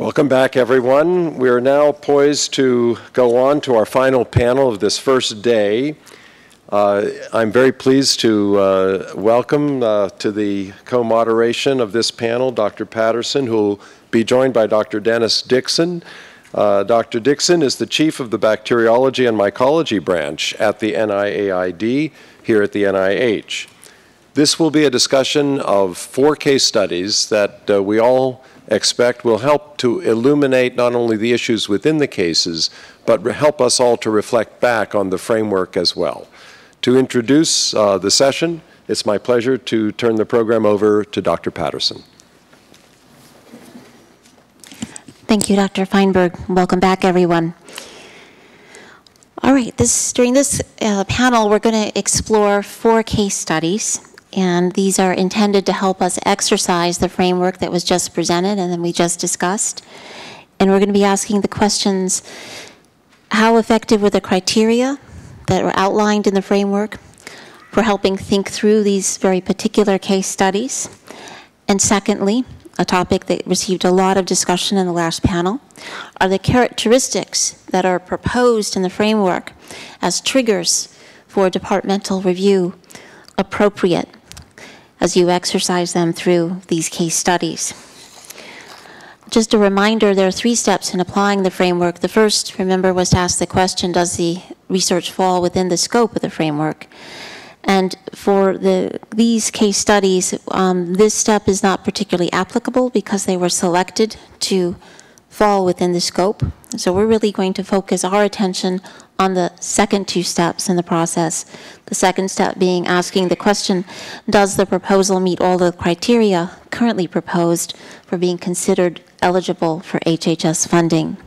Welcome back, everyone. We are now poised to go on to our final panel of this first day. I'm very pleased to welcome to the co-moderation of this panel Dr. Patterson, who will be joined by Dr. Dennis Dixon. Dr. Dixon is the chief of the Bacteriology and Mycology branch at the NIAID here at the NIH. This will be a discussion of 4 case studies that we all expect will help to illuminate not only the issues within the cases, but help us all to reflect back on the framework as well. To introduce the session, it's my pleasure to turn the program over to Dr. Patterson. Thank you, Dr. Feinberg. Welcome back, everyone. All right, during this panel, we're going to explore 4 case studies. And these are intended to help us exercise the framework that was just presented and then we just discussed. And we're going to be asking the questions, how effective were the criteria that were outlined in the framework for helping think through these very particular case studies? And secondly, a topic that received a lot of discussion in the last panel, are the characteristics that are proposed in the framework as triggers for departmental review appropriate as you exercise them through these case studies. Just a reminder, there are 3 steps in applying the framework. The first, remember, was to ask the question, does the research fall within the scope of the framework? And for these case studies, this step is not particularly applicable because they were selected to fall within the scope. So we're really going to focus our attention on the second 2 steps in the process. The second step being asking the question, does the proposal meet all the criteria currently proposed for being considered eligible for HHS funding?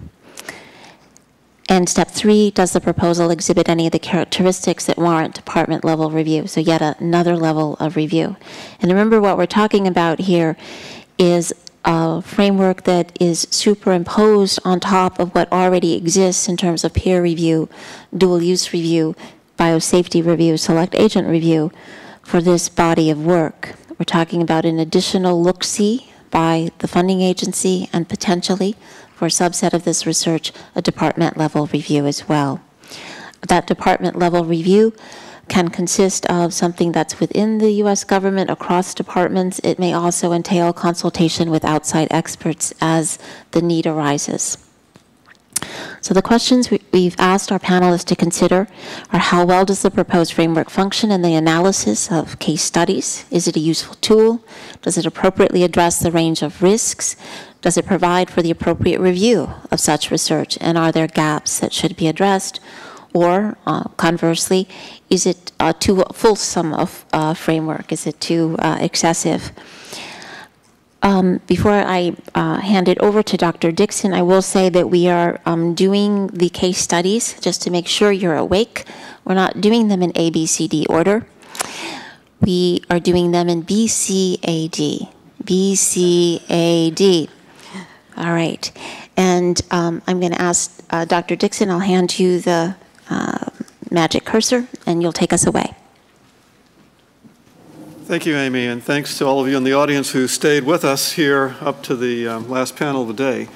And step 3, does the proposal exhibit any of the characteristics that warrant department level review? So yet another level of review. And remember, what we're talking about here is a framework that is superimposed on top of what already exists in terms of peer review, dual use review, biosafety review, select agent review for this body of work. We're talking about an additional look-see by the funding agency and potentially for a subset of this research, a department level review as well. That department level review can consist of something that's within the U.S. government across departments. It may also entail consultation with outside experts as the need arises. So the questions we've asked our panelists to consider are, how well does the proposed framework function in the analysis of case studies? Is it a useful tool? Does it appropriately address the range of risks? Does it provide for the appropriate review of such research? And are there gaps that should be addressed? Or conversely, is it too fulsome of framework? Is it too excessive? Before I hand it over to Dr. Dixon, I will say that we are doing the case studies just to make sure you're awake. We're not doing them in A, B, C, D order. We are doing them in B, C, A, D. B, C, A, D. All right. And I'm going to ask Dr. Dixon, I'll hand you the magic cursor, and you'll take us away. Thank you, Amy, and thanks to all of you in the audience who stayed with us here up to the last panel of the day.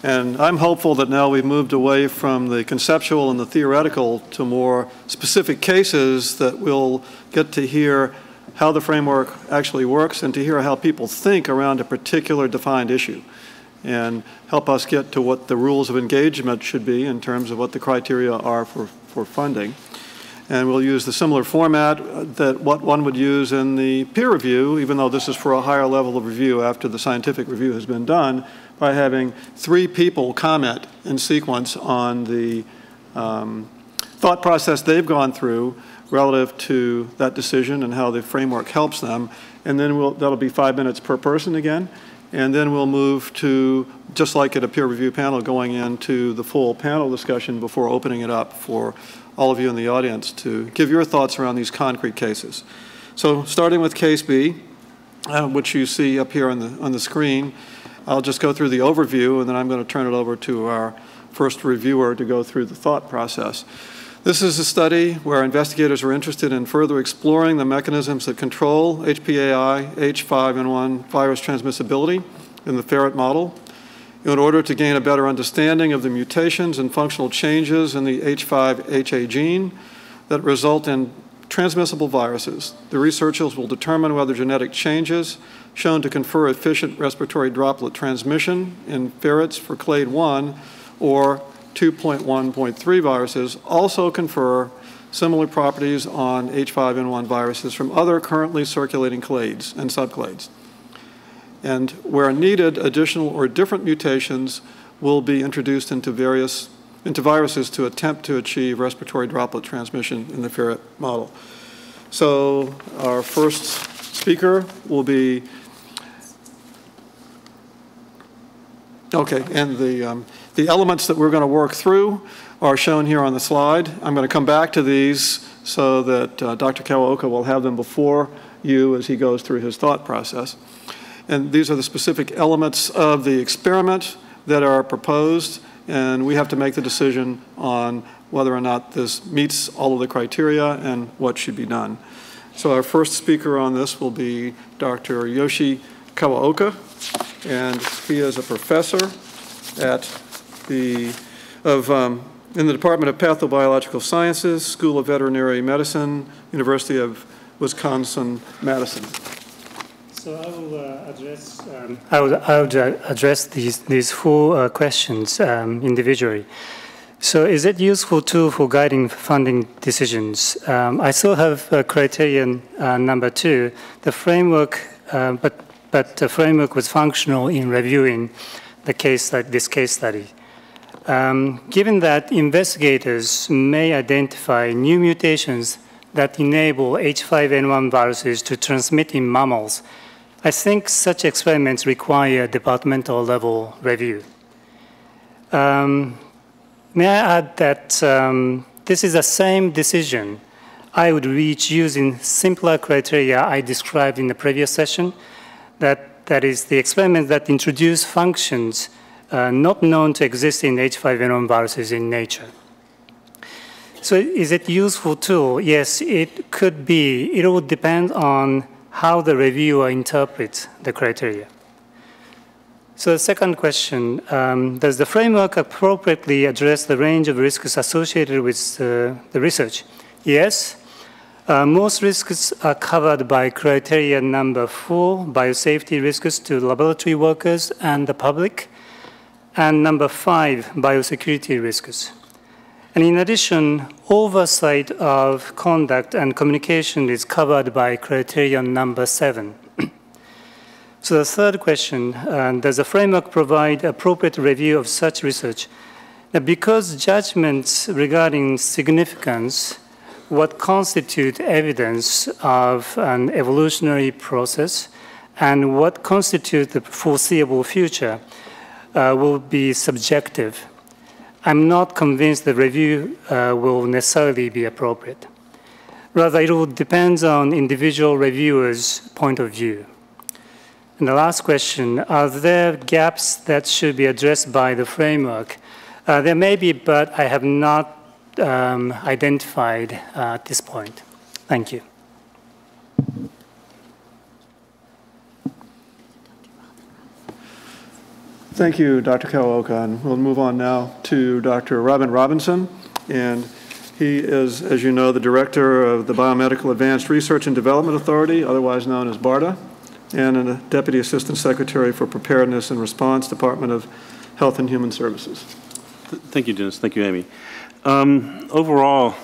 And I'm hopeful that now we've moved away from the conceptual and the theoretical to more specific cases, that we'll get to hear how the framework actually works and to hear how people think around a particular defined issue, and help us get to what the rules of engagement should be in terms of what the criteria are for funding. And we'll use the similar format that what one would use in the peer review, even though this is for a higher level of review after the scientific review has been done, by having 3 people comment in sequence on the thought process they've gone through relative to that decision and how the framework helps them. And then that'll be 5 minutes per person again. And then we'll move to, just like at a peer review panel, going into the full panel discussion before opening it up for all of you in the audience to give your thoughts around these concrete cases. So starting with case B, which you see up here on the screen, I'll just go through the overview, and then I'm going to turn it over to our first reviewer to go through the thought process. This is a study where investigators are interested in further exploring the mechanisms that control HPAI H5N1 virus transmissibility in the ferret model. in order to gain a better understanding of the mutations and functional changes in the H5HA gene that result in transmissible viruses. The researchers will determine whether genetic changes shown to confer efficient respiratory droplet transmission in ferrets for clade 1 or 2.1.3 viruses also confer similar properties on H5N1 viruses from other currently circulating clades and subclades. And where needed, additional or different mutations will be introduced into viruses to attempt to achieve respiratory droplet transmission in the ferret model. So our first speaker will be, okay, and the elements that we're going to work through are shown here on the slide. I'm going to come back to these so that Dr. Kawaoka will have them before you as he goes through his thought process. And these are the specific elements of the experiment that are proposed, and we have to make the decision on whether or not this meets all of the criteria and what should be done. So our first speaker on this will be Dr. Yoshi Kawaoka, and he is a professor at in the Department of Pathobiological Sciences, School of Veterinary Medicine, University of Wisconsin-Madison. So I will address these four questions individually. So is it useful tool for guiding funding decisions? I still have criterion number 2, the framework, but the framework was functional in reviewing this case study. Given that investigators may identify new mutations that enable H5N1 viruses to transmit in mammals, I think such experiments require departmental level review. May I add that this is the same decision I would reach using simpler criteria I described in the previous session, that is the experiments that introduce functions not known to exist in H5N1 viruses in nature. So is it a useful tool? Yes, it could be. It will depend on how the reviewer interprets the criteria. So the second question, does the framework appropriately address the range of risks associated with the research? Yes. Most risks are covered by criteria number 4, biosafety risks to laboratory workers and the public, and number 5, biosecurity risks. And in addition, oversight of conduct and communication is covered by criterion number 7. So the third question, does the framework provide appropriate review of such research? Now, because judgments regarding significance, what constitutes evidence of an evolutionary process, and what constitutes the foreseeable future will be subjective. I'm not convinced the review will necessarily be appropriate. Rather, it will depend on individual reviewers' point of view. And the last question, are there gaps that should be addressed by the framework? There may be, but I have not identified at this point. Thank you. Thank you, Dr. Kawaoka, and we'll move on now to Dr. Robin Robinson, and he is, as you know, the director of the Biomedical Advanced Research and Development Authority, otherwise known as BARDA, and a Deputy Assistant Secretary for Preparedness and Response, Department of Health and Human Services. Thank you, Dennis. Thank you, Amy. Overall,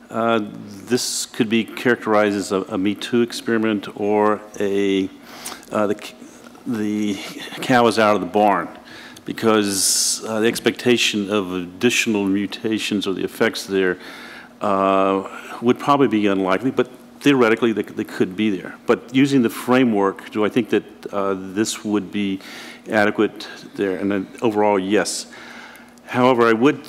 this could be characterized as a Me Too experiment or the cow is out of the barn, because the expectation of additional mutations or the effects there would probably be unlikely, but theoretically they could be there. But using the framework, do I think that this would be adequate there? And then overall, yes. However, I would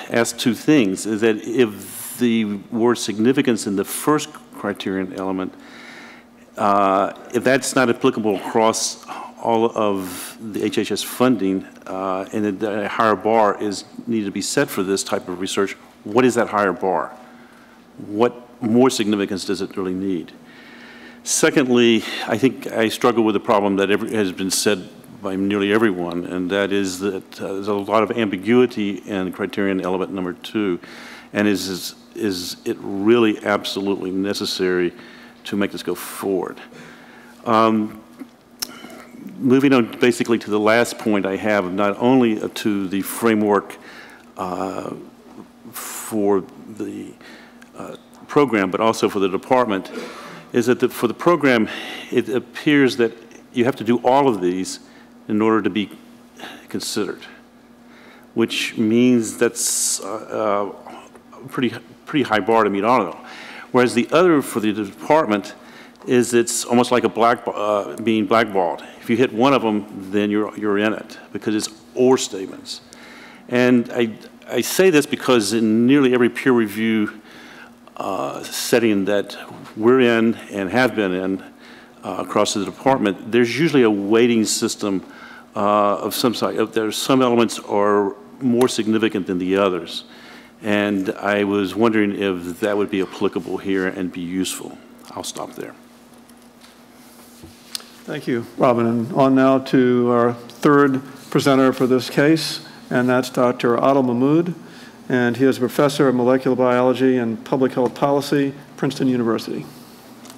ask two things, is that if the word significance in the first criterion element, if that's not applicable across all of the HHS funding, and that a higher bar is needed to be set for this type of research, what is that higher bar? What more significance does it really need? Secondly, I think I struggle with the problem that has been said by nearly everyone, and that is that there's a lot of ambiguity in criterion element number 2, and is it really absolutely necessary to make this go forward? Moving on basically to the last point I have, not only to the framework for the program, but also for the department, is that for the program, it appears that you have to do all of these in order to be considered, which means that's a pretty high bar to meet all of them. Whereas the other for the department is it's almost like a being blackballed. If you hit one of them, then you're in it, because it's or statements. And I say this because in nearly every peer review setting that we're in and have been in across the department, there's usually a weighting system of some sort. There's some elements are more significant than the others. And I was wondering if that would be applicable here and be useful. I'll stop there. Thank you, Robin. And on now to our third presenter for this case, and that's Dr. Adil Mahmood. And he is a professor of molecular biology and public health policy, Princeton University.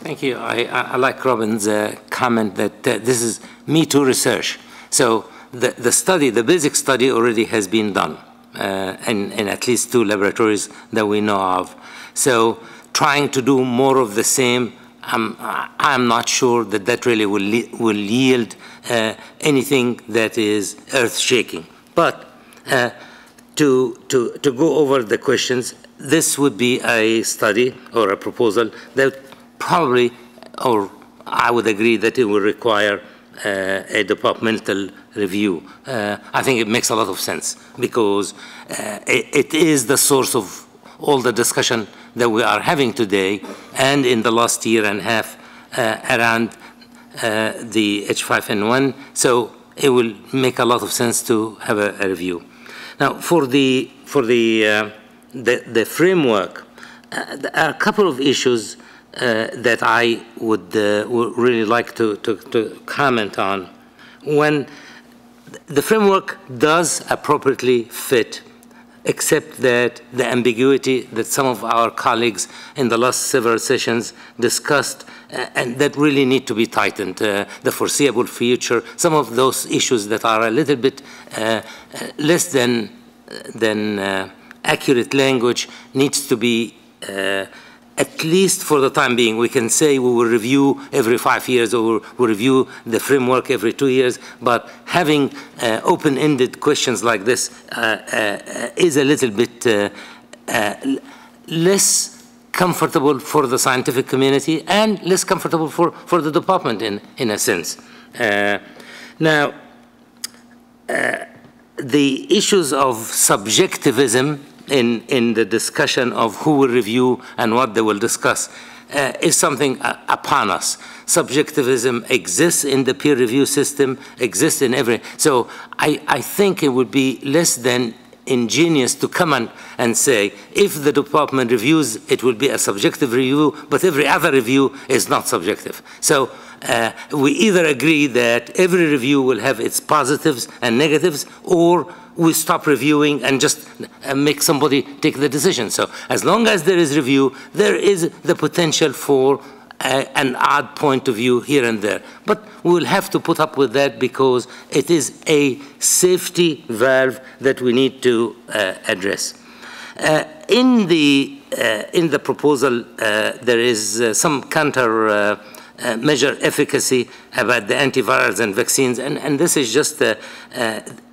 Thank you. I like Robin's comment that this is Me Too research. So the study, the basic study already has been done in at least 2 laboratories that we know of. So trying to do more of the same, I'm not sure that that really will yield anything that is earth-shaking. But to go over the questions, this would be a study or a proposal that probably, or I would agree that it will require a departmental review. I think it makes a lot of sense because it is the source of all the discussion that we are having today and in the last year and a half around the H5N1. So it will make a lot of sense to have a review. Now, for the framework, there are a couple of issues that I would really like to comment on. When the framework does appropriately fit, except that the ambiguity that some of our colleagues in the last several sessions discussed, and that really need to be tightened, the foreseeable future, some of those issues that are a little bit less than accurate language needs to be at least for the time being. We can say we will review every 5 years or we'll review the framework every 2 years, but having open-ended questions like this is a little bit less comfortable for the scientific community and less comfortable for the department in a sense. Now, the issues of subjectivism in the discussion of who will review and what they will discuss is something upon us. Subjectivism exists in the peer review system, exists in every, so I think it would be less than ingenious to come and say, if the department reviews, it will be a subjective review, but every other review is not subjective. So we either agree that every review will have its positives and negatives, or we stop reviewing and just make somebody take the decision. So as long as there is review, there is the potential for an odd point of view here and there. But we'll have to put up with that because it is a safety valve that we need to address. In the proposal, there is some counter measure efficacy about the antivirals and vaccines, and this is just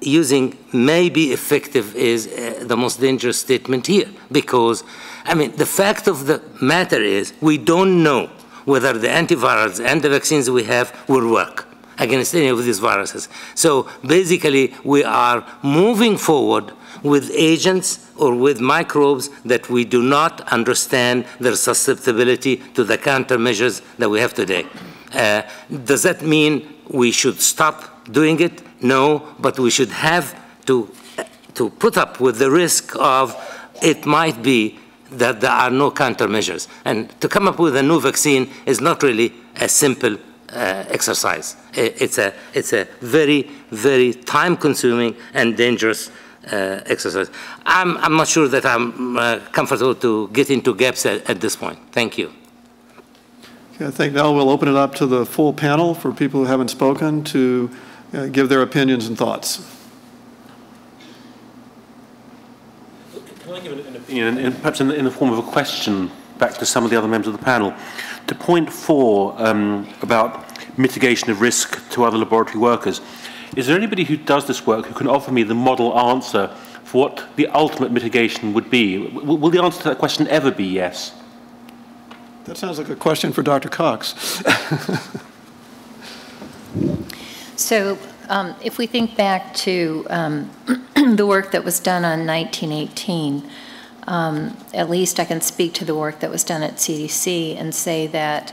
using may be effective is the most dangerous statement here, because, I mean, the fact of the matter is we don't know whether the antivirals and the vaccines we have will work against any of these viruses. So basically, we are moving forward with agents or with microbes that we do not understand their susceptibility to the countermeasures that we have today. Does that mean we should stop doing it? No, but we should have to put up with the risk of it might be that there are no countermeasures. And to come up with a new vaccine is not really a simple exercise. It's a very, very time-consuming and dangerous exercise. I'm not sure that I'm comfortable to get into gaps at this point. Thank you. Okay, I think now we'll open it up to the full panel for people who haven't spoken to give their opinions and thoughts. Can I give an opinion, and perhaps in the form of a question back to some of the other members of the panel? To point 4 about mitigation of risk to other laboratory workers, is there anybody who does this work who can offer me the model answer for what the ultimate mitigation would be? Will the answer to that question ever be yes? That sounds like a question for Dr. Cox. So if we think back to the work that was done on 1918, at least I can speak to the work that was done at CDC and say that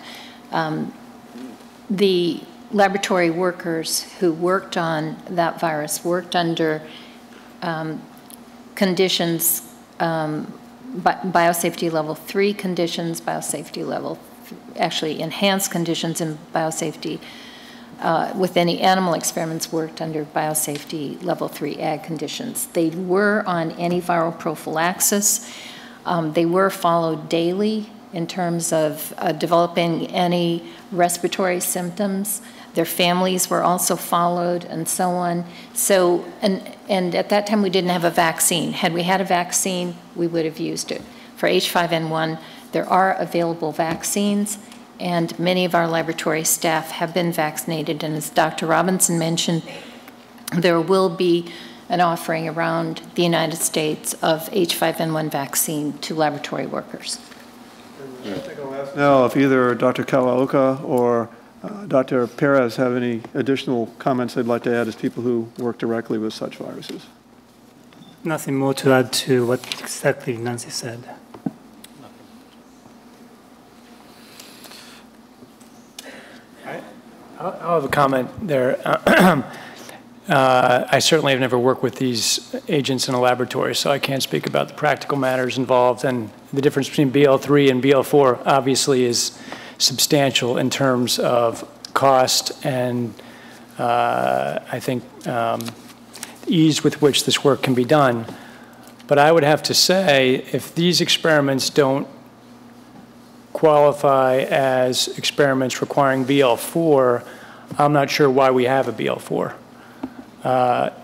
the laboratory workers who worked on that virus worked under conditions, biosafety level 3 conditions, biosafety level, actually enhanced conditions in biosafety. With any animal experiments worked under biosafety level 3 ag conditions. They were on antiviral prophylaxis. They were followed daily in terms of developing any respiratory symptoms. Their families were also followed and so on. So, and at that time we didn't have a vaccine. Had we had a vaccine, we would have used it. For H5N1, there are available vaccines, and many of our laboratory staff have been vaccinated. And as Dr. Robinson mentioned, there will be an offering around the United States of H5N1 vaccine to laboratory workers. I think I'll ask now if either Dr. Kawaoka or Dr. Perez have any additional comments they'd like to add as people who work directly with such viruses. Nothing more to add to what exactly Nancy said. I'll have a comment there. I certainly have never worked with these agents in a laboratory, so I can't speak about the practical matters involved. And the difference between BL3 and BL4 obviously is substantial in terms of cost and I think ease with which this work can be done. But I would have to say, if these experiments don't qualify as experiments requiring BL4, I'm not sure why we have a BL4.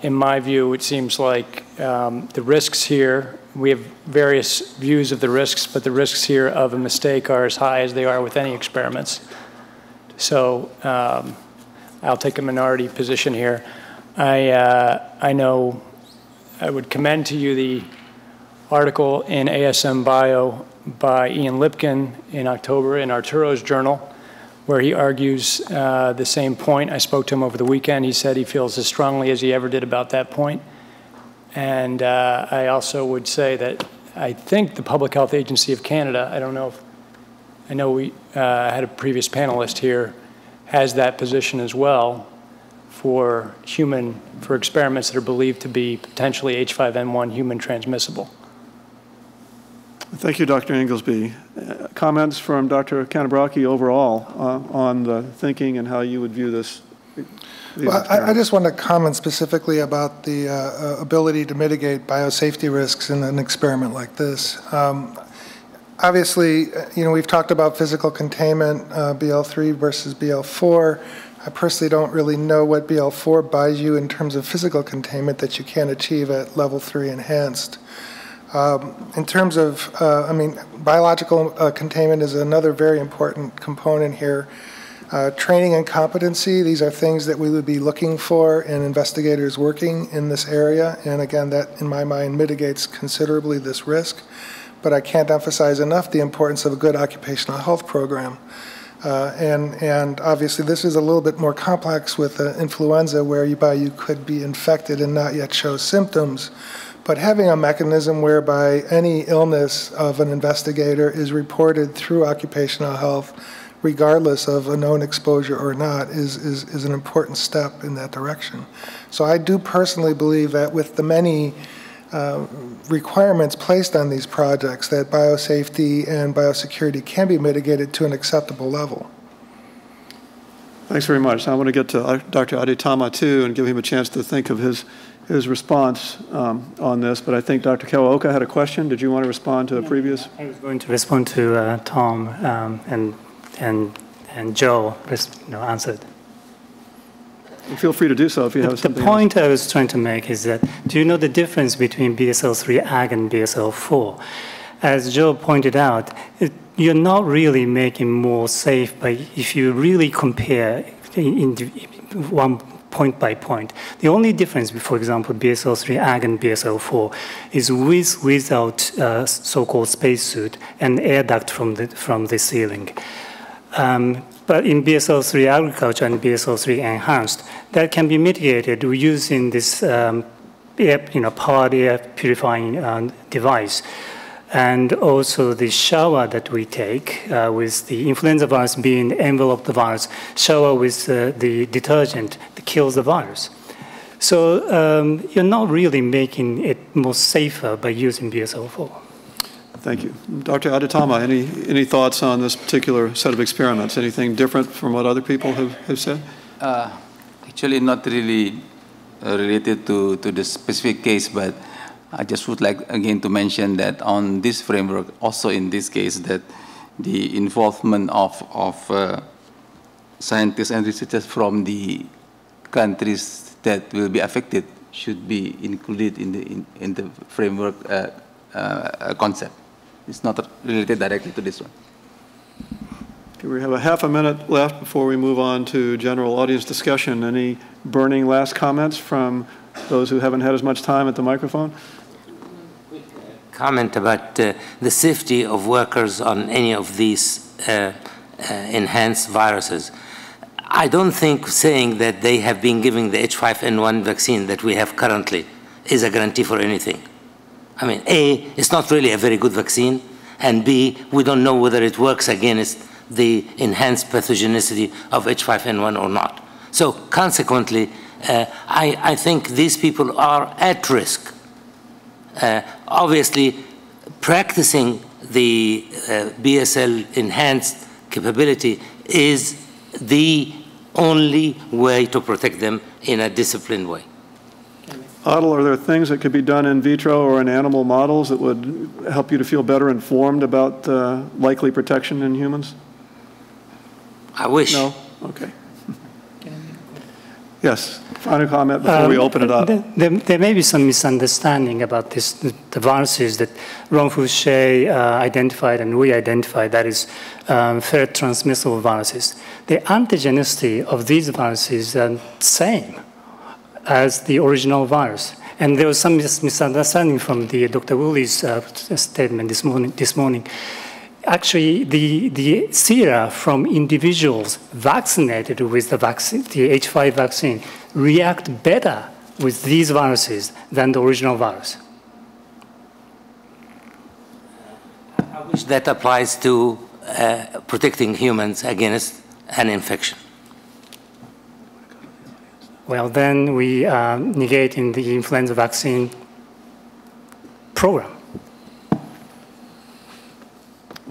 In my view, it seems like the risks here, we have various views of the risks, but the risks here of a mistake are as high as they are with any experiments. So I'll take a minority position here. I know I would commend to you the article in ASM Bio by Ian Lipkin in October in Arturo's journal, where he argues the same point. I spoke to him over the weekend. He said he feels as strongly as he ever did about that point. And I also would say that I think the Public Health Agency of Canada, I don't know if, I know we had a previous panelist here, has that position as well for experiments that are believed to be potentially H5N1 human transmissible. Thank you, Dr. Inglesby. Comments from Dr. Kanabraki overall on the thinking and how you would view this? Well, I just want to comment specifically about the ability to mitigate biosafety risks in an experiment like this. Obviously, we've talked about physical containment, BL3 versus BL4. I personally don't really know what BL4 buys you in terms of physical containment that you can't achieve at level 3 enhanced. In terms of, biological containment is another very important component here. Training and competency, these are things that we would be looking for in investigators working in this area. And again, that in my mind mitigates considerably this risk. But I can't emphasize enough the importance of a good occupational health program. And obviously this is a little bit more complex with influenza, whereby you could be infected and not yet show symptoms. But having a mechanism whereby any illness of an investigator is reported through occupational health, regardless of a known exposure or not, is an important step in that direction. So I do personally believe that with the many requirements placed on these projects, that biosafety and biosecurity can be mitigated to an acceptable level. Thanks very much. I want to get to Dr. Aditama too and give him a chance to think of his response on this, but I think Dr. Kawaoka had a question. Did you want to respond to a previous? I was going to respond to Tom and Joe answered. Feel free to do so if you have something. The point I was trying to make is that, do you know the difference between BSL-3 ag and BSL-4? As Joe pointed out, you're not really making more safe, but if you really compare in one point by point, the only difference, for example, BSL-3 ag and BSL-4 is without so-called spacesuit and air duct from the ceiling. But in BSL-3 agriculture and BSL-3 enhanced, that can be mitigated using this powered air purifying device. And also the shower that we take with the influenza virus being enveloped the virus, shower with the detergent that kills the virus. So you're not really making it more safer by using BSL-4. Thank you. Dr. Aditama, any thoughts on this particular set of experiments? Anything different from what other people have said? Actually, not really related to the specific case, but I just would like again to mention that on this framework, also in this case, that the involvement of scientists and researchers from the countries that will be affected should be included in the framework concept. It's not related directly to this one. Okay, we have a half a minute left before we move on to general audience discussion. Any burning last comments from those who haven't had as much time at the microphone? Comment about the safety of workers on any of these enhanced viruses. I don't think saying that they have been giving the H5N1 vaccine that we have currently is a guarantee for anything. I mean, A, it's not really a very good vaccine, and B, we don't know whether it works against the enhanced pathogenicity of H5N1 or not. So consequently, I think these people are at risk. Obviously, practicing the BSL enhanced capability is the only way to protect them in a disciplined way. Adil, are there things that could be done in vitro or in animal models that would help you to feel better informed about likely protection in humans? I wish. No? Okay. Yes, final comment before we open it up. There may be some misunderstanding about this, the viruses that Ron-Fouché identified and we identified, that is ferret transmissible viruses. The antigenicity of these viruses are the same as the original virus. And there was some misunderstanding from Dr. Woolley's statement this morning. Actually, the sera from individuals vaccinated with the vaccine, the H5 vaccine, react better with these viruses than the original virus. I wish that applies to protecting humans against an infection. Well, then we are negating the influenza vaccine program.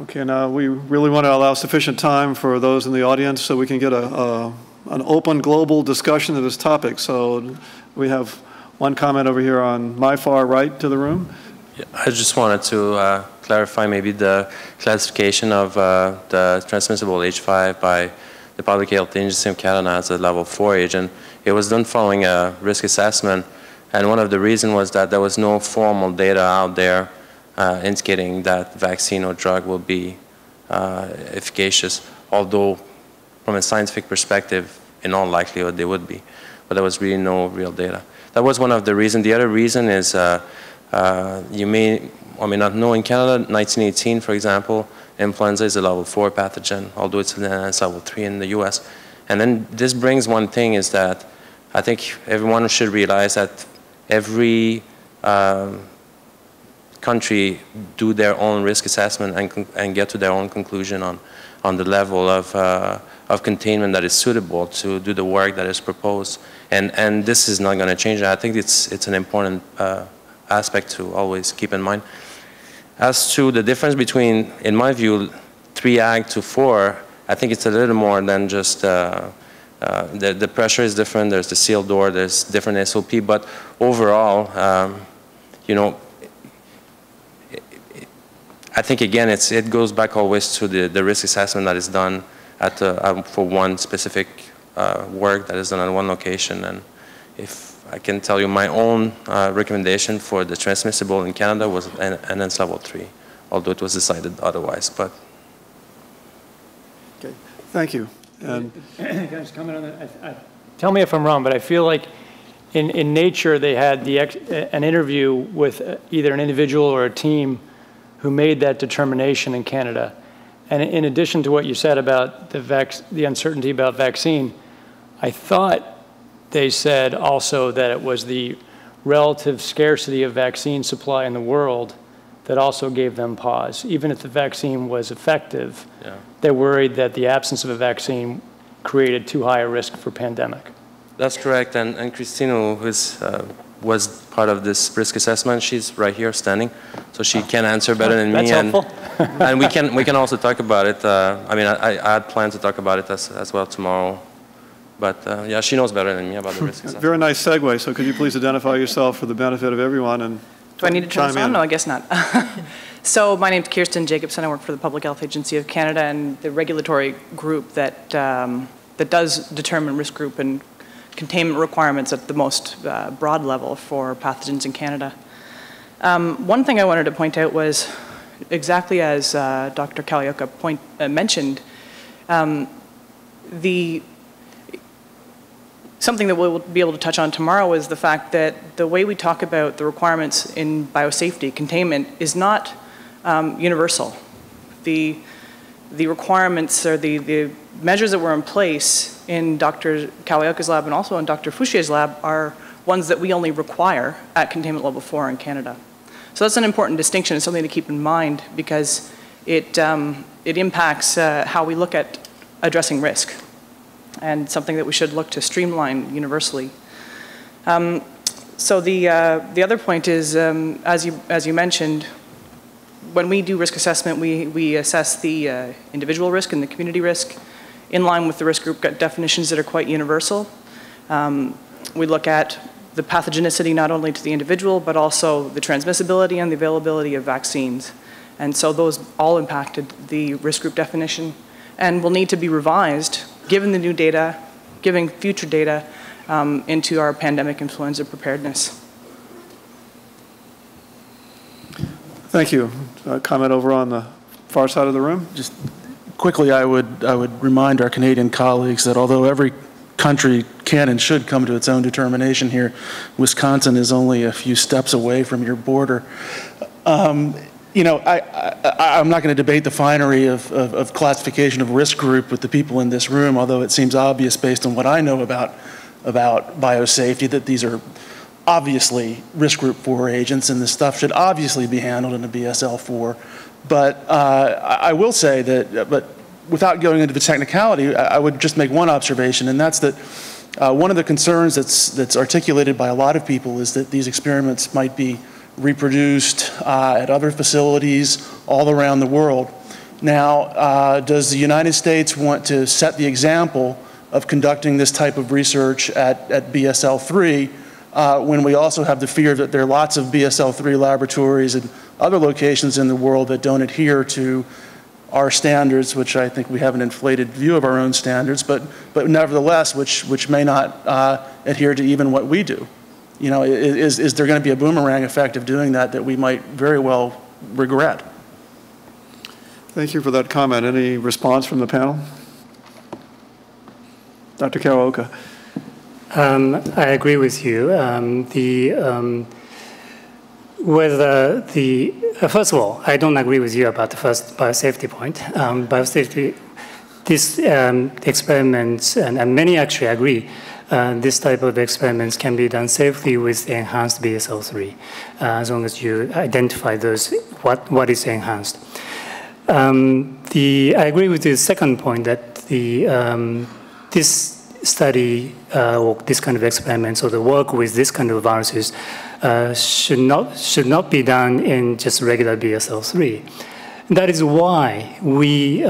Okay, now we really want to allow sufficient time for those in the audience so we can get an open global discussion of this topic. So we have one comment over here on my far right to the room. Yeah, I just wanted to clarify maybe the classification of the transmissible H5 by the Public Health Agency of Canada as a level 4 agent. It was done following a risk assessment, and one of the reasons was that there was no formal data out there indicating that vaccine or drug will be efficacious, although from a scientific perspective, in all likelihood, they would be. But there was really no real data. That was one of the reasons. The other reason is you may or may not know, in Canada, 1918, for example, influenza is a level 4 pathogen, although it's level 3 in the US. And then this brings one thing is that I think everyone should realize that every country do their own risk assessment and get to their own conclusion on the level of containment that is suitable to do the work that is proposed. And this is not going to change. I think it's an important aspect to always keep in mind. As to the difference between, in my view, 3 ag to 4, I think it's a little more than just The pressure is different, there's the sealed door, there's different SOP, but overall, you know, I think again, it goes back always to the risk assessment that is done at for one specific work that is done on one location. And if I can tell you, my own recommendation for the transmissible in Canada was NS level 3, although it was decided otherwise. But okay, thank you. Can I just comment on that? Tell me if I'm wrong, but I feel like in nature they had an interview with either an individual or a team who made that determination in Canada. And in addition to what you said about the uncertainty about vaccine, I thought they said also that it was the relative scarcity of vaccine supply in the world that also gave them pause. Even if the vaccine was effective, they're worried that the absence of a vaccine created too high a risk for pandemic. that's correct. And Christina, who was part of this risk assessment, she's right here standing, so she can answer better than me. That's helpful. And we can also talk about it. I mean, I had planned to talk about it as well tomorrow. But yeah, she knows better than me about the risk assessment. Very nice segue. So could you please identify yourself for the benefit of everyone and do I need to turn this chime on? in? No, I guess not. So my name's Kirsten Jacobson. I work for the Public Health Agency of Canada and the regulatory group that that does determine risk group and containment requirements at the most broad level for pathogens in Canada. One thing I wanted to point out was exactly as Dr. Kalioka mentioned, something that we'll be able to touch on tomorrow is the fact that the way we talk about the requirements in biosafety containment is not universal. The requirements or the measures that were in place in Dr. Kalioka's lab and also in Dr. Fouchier's lab are ones that we only require at containment level 4 in Canada. So that's an important distinction and something to keep in mind because it impacts how we look at addressing risk and something that we should look to streamline universally. So the other point is, as you mentioned, when we do risk assessment, we assess the individual risk and the community risk in line with the risk group definitions that are quite universal. We look at the pathogenicity not only to the individual, but also the transmissibility and the availability of vaccines. And so those all impacted the risk group definition and will need to be revised given the new data, giving future data into our pandemic influenza preparedness. Thank you. Comment over on the far side of the room. Just quickly, I would remind our Canadian colleagues that although every country can and should come to its own determination here, Wisconsin is only a few steps away from your border. You know, I'm not going to debate the finery of classification of risk group with the people in this room, although it seems obvious based on what I know about biosafety that these are obviously risk group 4 agents and this stuff should obviously be handled in a BSL-4. But I will say that, but without going into the technicality, I would just make one observation, and that's that one of the concerns that's articulated by a lot of people is that these experiments might be reproduced at other facilities all around the world. Now, does the United States want to set the example of conducting this type of research at BSL-3 when we also have the fear that there are lots of BSL-3 laboratories and other locations in the world that don't adhere to our standards, which I think we have an inflated view of our own standards, but nevertheless, which may not adhere to even what we do? You know, is there going to be a boomerang effect of doing that we might very well regret? Thank you for that comment. Any response from the panel? Dr. Kalioka. I agree with you. First of all, I don't agree with you about the first biosafety point. Biosafety, this experiments, and many actually agree, this type of experiments can be done safely with enhanced BSL-3, as long as you identify those, what is enhanced. I agree with the second point that this study or this kind of experiments or the work with this kind of viruses should not be done in just regular BSL-3. That is why we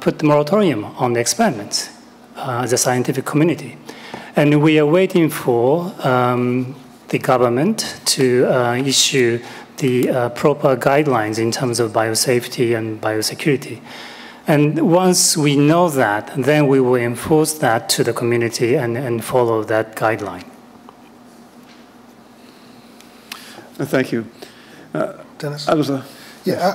put the moratorium on the experiments as a scientific community. And we are waiting for the government to issue the proper guidelines in terms of biosafety and biosecurity. And once we know that, then we will enforce that to the community and follow that guideline. Thank you. Dennis? Yeah,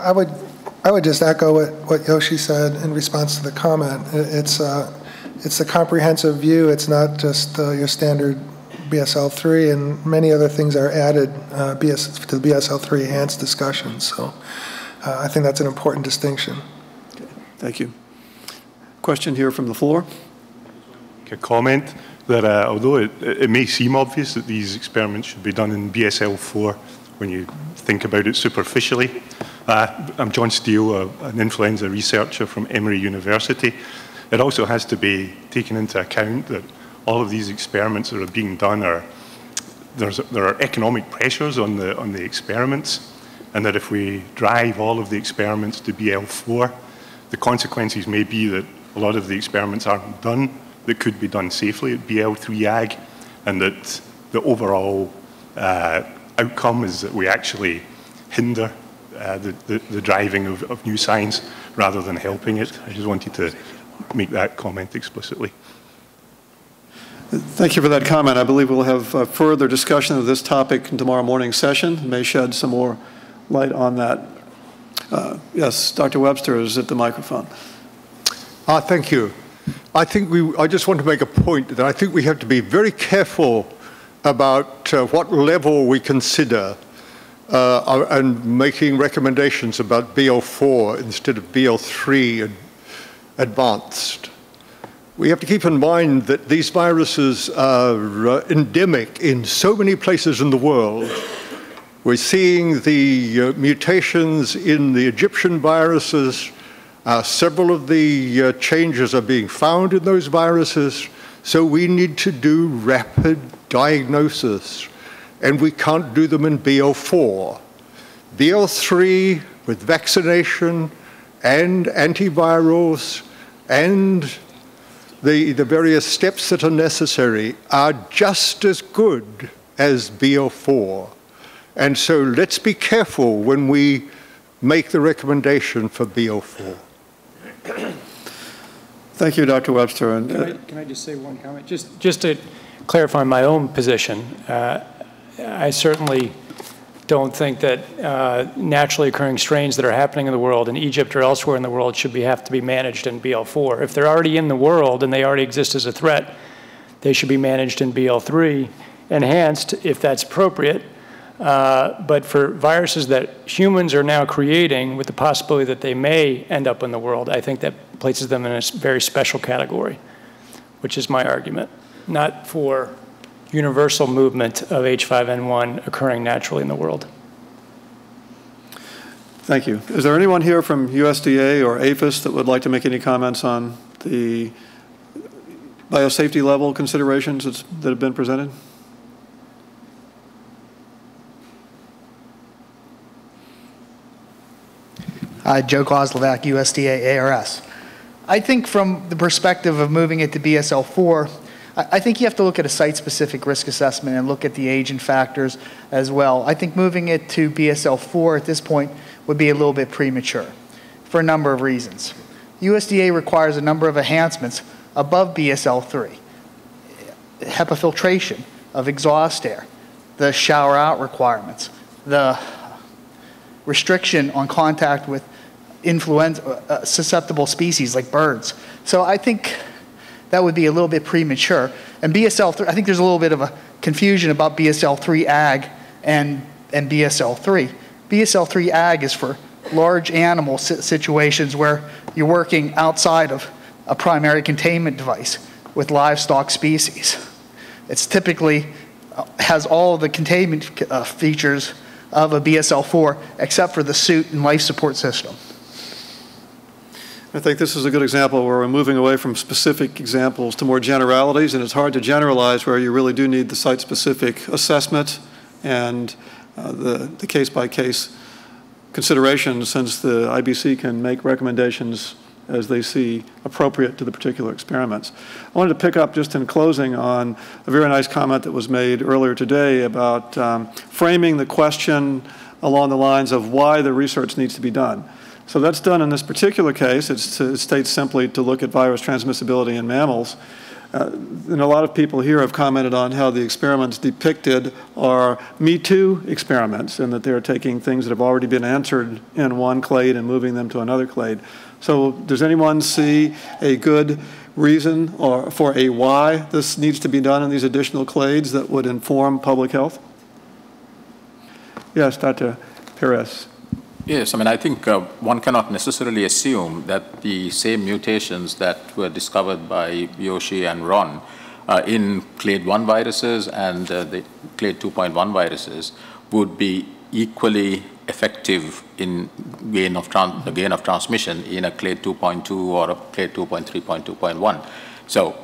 I would just echo what Yoshi said in response to the comment. It's a comprehensive view. It's not just your standard BSL-3, and many other things are added to the BSL-3 enhanced discussion. So I think that's an important distinction. Okay. Thank you. Question here from the floor. A comment that although it may seem obvious that these experiments should be done in BSL-4 when you think about it superficially, I'm John Steele, an influenza researcher from Emory University. It also has to be taken into account that all of these experiments that are being done there are economic pressures on the experiments, and that if we drive all of the experiments to BL4, the consequences may be that a lot of the experiments aren't done that could be done safely at BL3 Ag, and that the overall outcome is that we actually hinder the driving of new science rather than helping it. I just wanted to make that comment explicitly. Thank you for that comment. I believe we'll have further discussion of this topic in tomorrow morning's session. It may shed some more light on that. Yes, Dr. Webster is at the microphone. Thank you. I just want to make a point that I think we have to be very careful about what level we consider and making recommendations about BL4 instead of BL3 advanced. We have to keep in mind that these viruses are endemic in so many places in the world. We're seeing the mutations in the Egyptian viruses. Several of the changes are being found in those viruses, so we need to do rapid diagnosis, and we can't do them in BL4. BL3 with vaccination and antivirals and the various steps that are necessary are just as good as BL4. And so let's be careful when we make the recommendation for BL4. Thank you, Dr. Webster. And, can I just say one comment? Just to clarify my own position, I certainly don't think that naturally occurring strains that are happening in the world in Egypt or elsewhere in the world should have to be managed in BL4. If they're already in the world and they already exist as a threat, they should be managed in BL3, enhanced if that's appropriate. But for viruses that humans are now creating with the possibility that they may end up in the world, I think that places them in a very special category, which is my argument, not for universal movement of H5N1 occurring naturally in the world. Thank you. Is there anyone here from USDA or APHIS that would like to make any comments on the biosafety level considerations that have been presented? Joe Kozlovac, USDA ARS. I think from the perspective of moving it to BSL-4, I think you have to look at a site-specific risk assessment and look at the age and factors as well. I think moving it to BSL-4 at this point would be a little bit premature for a number of reasons. USDA requires a number of enhancements above BSL-3. HEPA filtration of exhaust air, the shower out requirements, the restriction on contact with influenza susceptible species like birds. So I think that would be a little bit premature. And BSL-3, I think there's a little bit of a confusion about BSL-3 Ag and BSL-3. BSL-3 Ag is for large animal situations where you're working outside of a primary containment device with livestock species. It's typically has all the containment features of a BSL-4 except for the suit and life support system. I think this is a good example where we're moving away from specific examples to more generalities, and it's hard to generalize where you really do need the site-specific assessment and the case-by-case consideration, since the IBC can make recommendations as they see appropriate to the particular experiments. I wanted to pick up just in closing on a very nice comment that was made earlier today about framing the question along the lines of why the research needs to be done. So that's done in this particular case. It states simply to look at virus transmissibility in mammals. And a lot of people here have commented on how the experiments depicted are Me Too experiments, and that they're taking things that have already been answered in one clade and moving them to another clade. So does anyone see a good reason or for a why this needs to be done in these additional clades that would inform public health? Yes, Dr. Perez. Yes, I mean, I think one cannot necessarily assume that the same mutations that were discovered by Yoshi and Ron in clade 1 viruses and the clade 2.1 viruses would be equally effective in gain of transmission in a clade 2.2 or a clade 2.3.2.1. So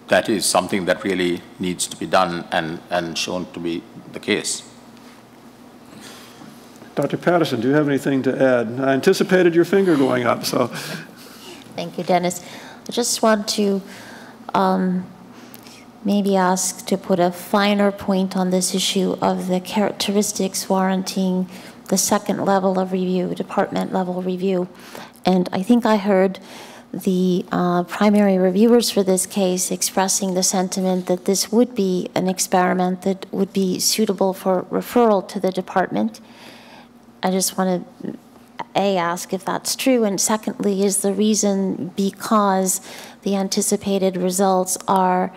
that is something that really needs to be done and shown to be the case. Dr. Patterson, do you have anything to add? I anticipated your finger going up, so. Thank you, Dennis. I just want to maybe ask to put a finer point on this issue of the characteristics warranting the second level of review, department level review. And I think I heard the primary reviewers for this case expressing the sentiment that this would be an experiment that would be suitable for referral to the department. I just want to, A, ask if that's true, and secondly, is the reason because the anticipated results are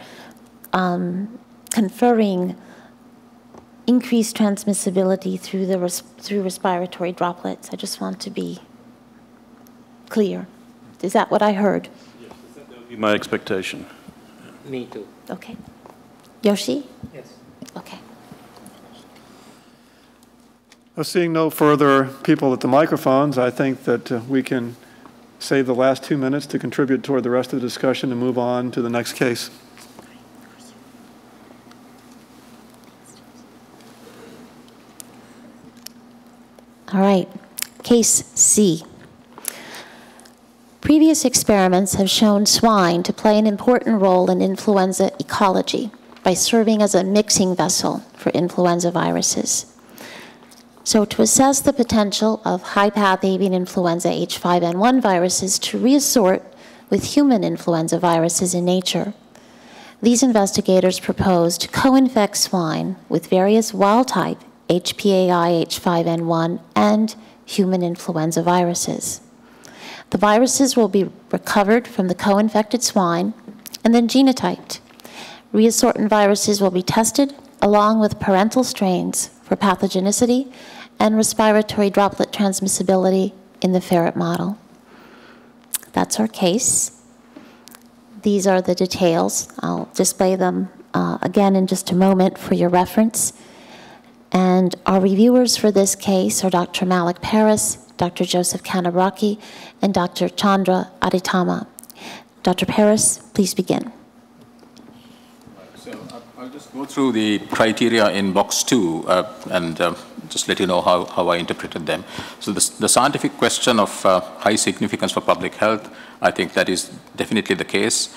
conferring increased transmissibility through respiratory droplets? I just want to be clear. Is that what I heard? Yes, that would be my expectation. Me too. Okay. Yoshi? Yes. Okay. Seeing no further people at the microphones, I think that we can save the last 2 minutes to contribute toward the rest of the discussion and move on to the next case. All right. Case C. Previous experiments have shown swine to play an important role in influenza ecology by serving as a mixing vessel for influenza viruses. So to assess the potential of high-path avian influenza H5N1 viruses to reassort with human influenza viruses in nature, these investigators proposed to co-infect swine with various wild-type HPAI H5N1 and human influenza viruses. The viruses will be recovered from the co-infected swine and then genotyped. Reassortant viruses will be tested along with parental strains for pathogenicity and respiratory droplet transmissibility in the ferret model. That's our case. These are the details. I'll display them again in just a moment for your reference. And our reviewers for this case are Dr. Malik Paris, Dr. Joseph Kanabraki, and Dr. Chandra Aditama. Dr. Paris, please begin. So I'll just go through the criteria in box 2 and just let you know how I interpreted them. So the scientific question of high significance for public health, I think that is definitely the case.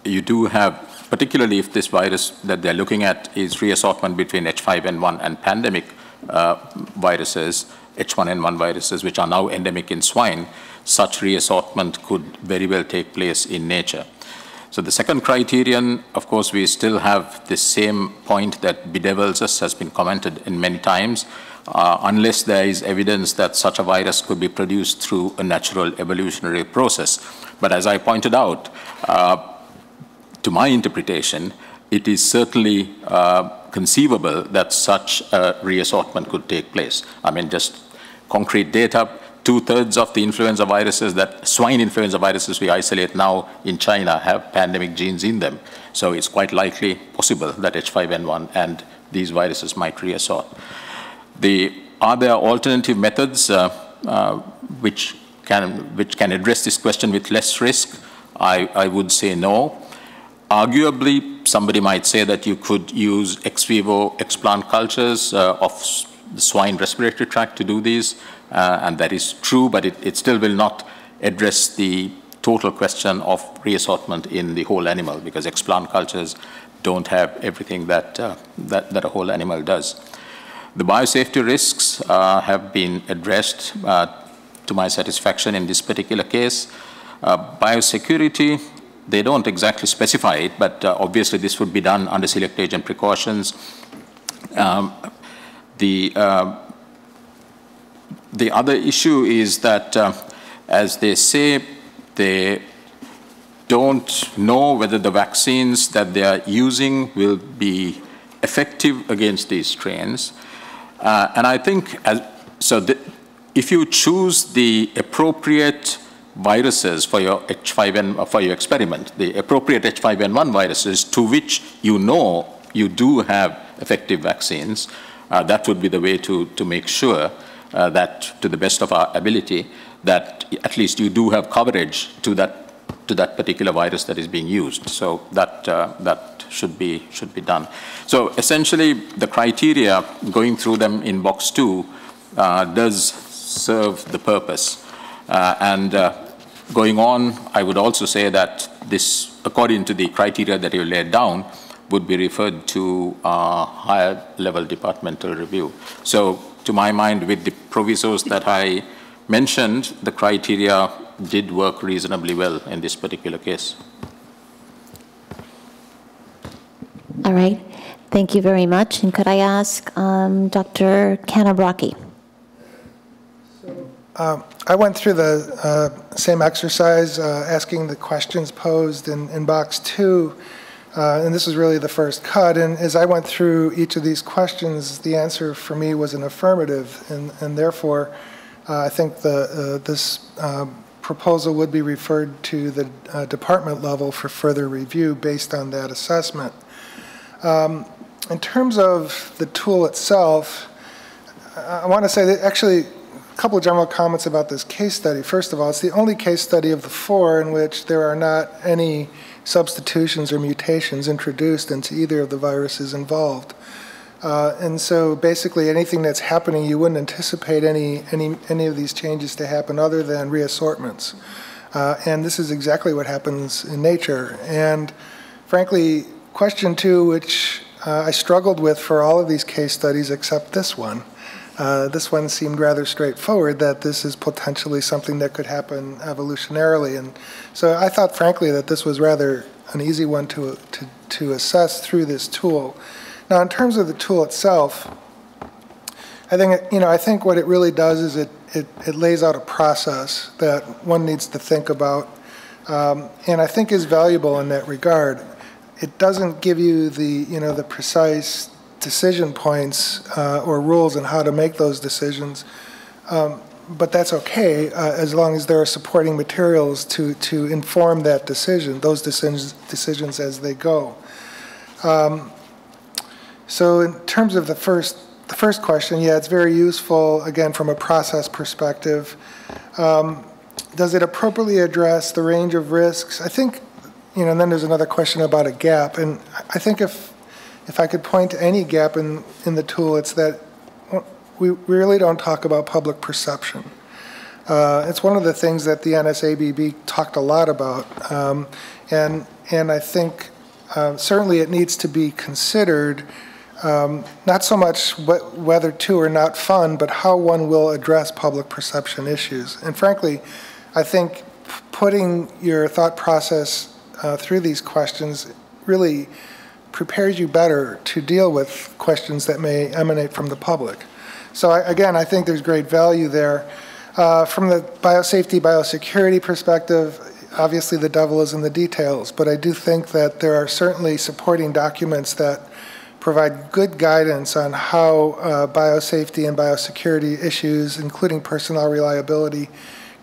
You do have, particularly if this virus that they're looking at is reassortment between H5N1 and pandemic viruses, H1N1 viruses, which are now endemic in swine, such reassortment could very well take place in nature. So the second criterion, of course, we still have the same point that bedevils us, has been commented in many times, unless there is evidence that such a virus could be produced through a natural evolutionary process. But as I pointed out, to my interpretation, it is certainly conceivable that such a reassortment could take place. I mean, just concrete data, 2/3 of the influenza viruses, that swine influenza viruses we isolate now in China, have pandemic genes in them. So it's quite likely possible that H5N1 and these viruses might reassort. Are there alternative methods which can address this question with less risk? I would say no. Arguably, somebody might say that you could use ex vivo explant cultures of the swine respiratory tract to do these, and that is true, but it still will not address the total question of reassortment in the whole animal, because explant cultures don't have everything that a whole animal does. The biosafety risks have been addressed to my satisfaction in this particular case. Biosecurity, they don't exactly specify it, but obviously this would be done under select agent precautions. The other issue is that, as they say, they don't know whether the vaccines that they are using will be effective against these strains. And I think, if you choose the appropriate viruses for your experiment, the appropriate H5N1 viruses to which you know you do have effective vaccines, that would be the way to make sure that, to the best of our ability, that at least you do have coverage to that particular virus that is being used. So that should be done. So essentially, the criteria, going through them in box 2, does serve the purpose. Going on, I would also say that this, according to the criteria that you laid down, would be referred to higher level departmental review. So to my mind, with the provisos that I mentioned, the criteria did work reasonably well in this particular case. All right. Thank you very much. And could I ask Dr. Kanabraki? I went through the same exercise, asking the questions posed in box 2, and this was really the first cut. And as I went through each of these questions, the answer for me was an affirmative, and therefore, I think this proposal would be referred to the department level for further review based on that assessment. In terms of the tool itself, I want to say that actually, a couple of general comments about this case study. First of all, it's the only case study of the 4 in which there are not any substitutions or mutations introduced into either of the viruses involved. And so basically anything that's happening, you wouldn't anticipate any of these changes to happen other than reassortments. And this is exactly what happens in nature. And frankly, question 2, which I struggled with for all of these case studies except this one. This one seemed rather straightforward, that this is potentially something that could happen evolutionarily. And so I thought, frankly, that this was rather an easy one to assess through this tool. Now, in terms of the tool itself, I think what it really does is it lays out a process that one needs to think about, and I think is valuable in that regard. It doesn't give you the precise decision points or rules on how to make those decisions, but that's okay as long as there are supporting materials to inform that decision, those decisions as they go. So in terms of the first question, yeah, it's very useful, again, from a process perspective. Does it appropriately address the range of risks? I think, and then there's another question about a gap, and I think if I could point to any gap in the tool, it's that we really don't talk about public perception. It's one of the things that the NSABB talked a lot about, and I think certainly it needs to be considered, not so much whether to or not fund, but how one will address public perception issues. And frankly, I think putting your thought process through these questions really prepares you better to deal with questions that may emanate from the public. So again, I think there's great value there. From the biosafety, biosecurity perspective, obviously the devil is in the details, but I do think that there are certainly supporting documents that provide good guidance on how biosafety and biosecurity issues, including personnel reliability,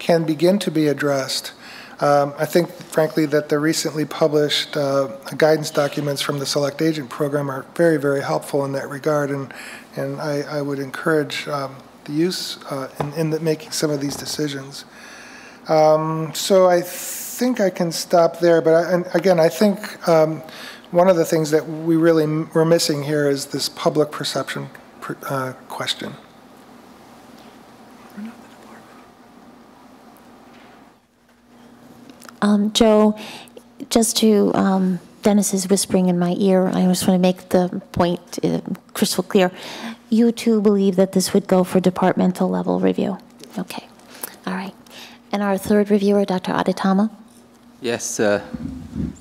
can begin to be addressed. I think, frankly, that the recently published guidance documents from the Select Agent Program are very, very helpful in that regard, and I would encourage the use in making some of these decisions. So I think I can stop there, but again, I think one of the things that we're missing here is this public perception question. Joe, just to, Dennis is whispering in my ear. I just want to make the point crystal clear. You too believe that this would go for departmental level review? Okay. All right. And our third reviewer, Dr. Aditama? Yes,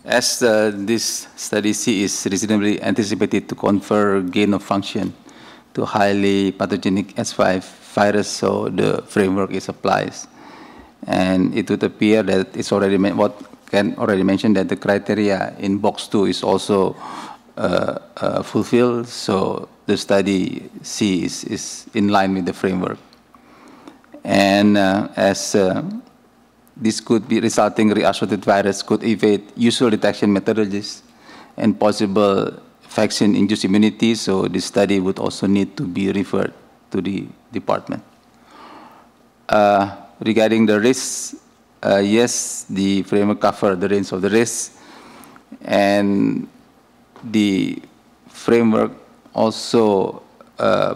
as this study C is reasonably anticipated to confer gain of function to highly pathogenic H5 virus, so the framework is applies. And it would appear that it's already what Ken already mentioned, that the criteria in box 2 is also fulfilled, so the study C is in line with the framework. And as this could be resulting reassociated virus could evade usual detection methodologies and possible vaccine-induced immunity, so this study would also need to be referred to the department. Regarding the risks, yes, the framework covers the range of the risks, and the framework also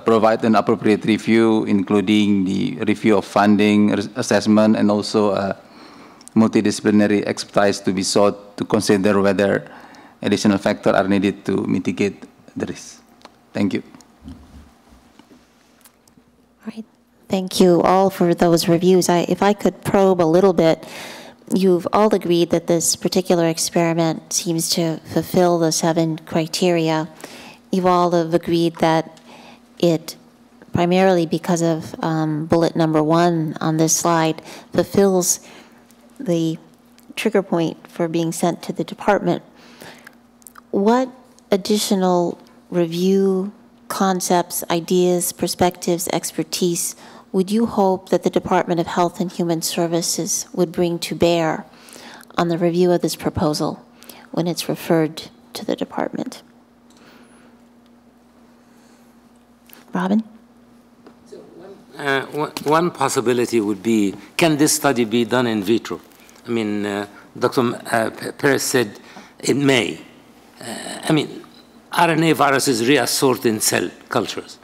provide an appropriate review, including the review of funding, assessment, and also multidisciplinary expertise to be sought to consider whether additional factors are needed to mitigate the risk. Thank you. All right. Thank you all for those reviews. If I could probe a little bit, you've all agreed that this particular experiment seems to fulfill the 7 criteria. You've all have agreed that it, primarily because of bullet number 1 on this slide, fulfills the trigger point for being sent to the department. What additional review, concepts, ideas, perspectives, expertise would you hope that the Department of Health and Human Services would bring to bear on the review of this proposal when it's referred to the department? Robin? One possibility would be, can this study be done in vitro? I mean, Dr. Perez said it may. I mean, RNA viruses reassort in cell cultures.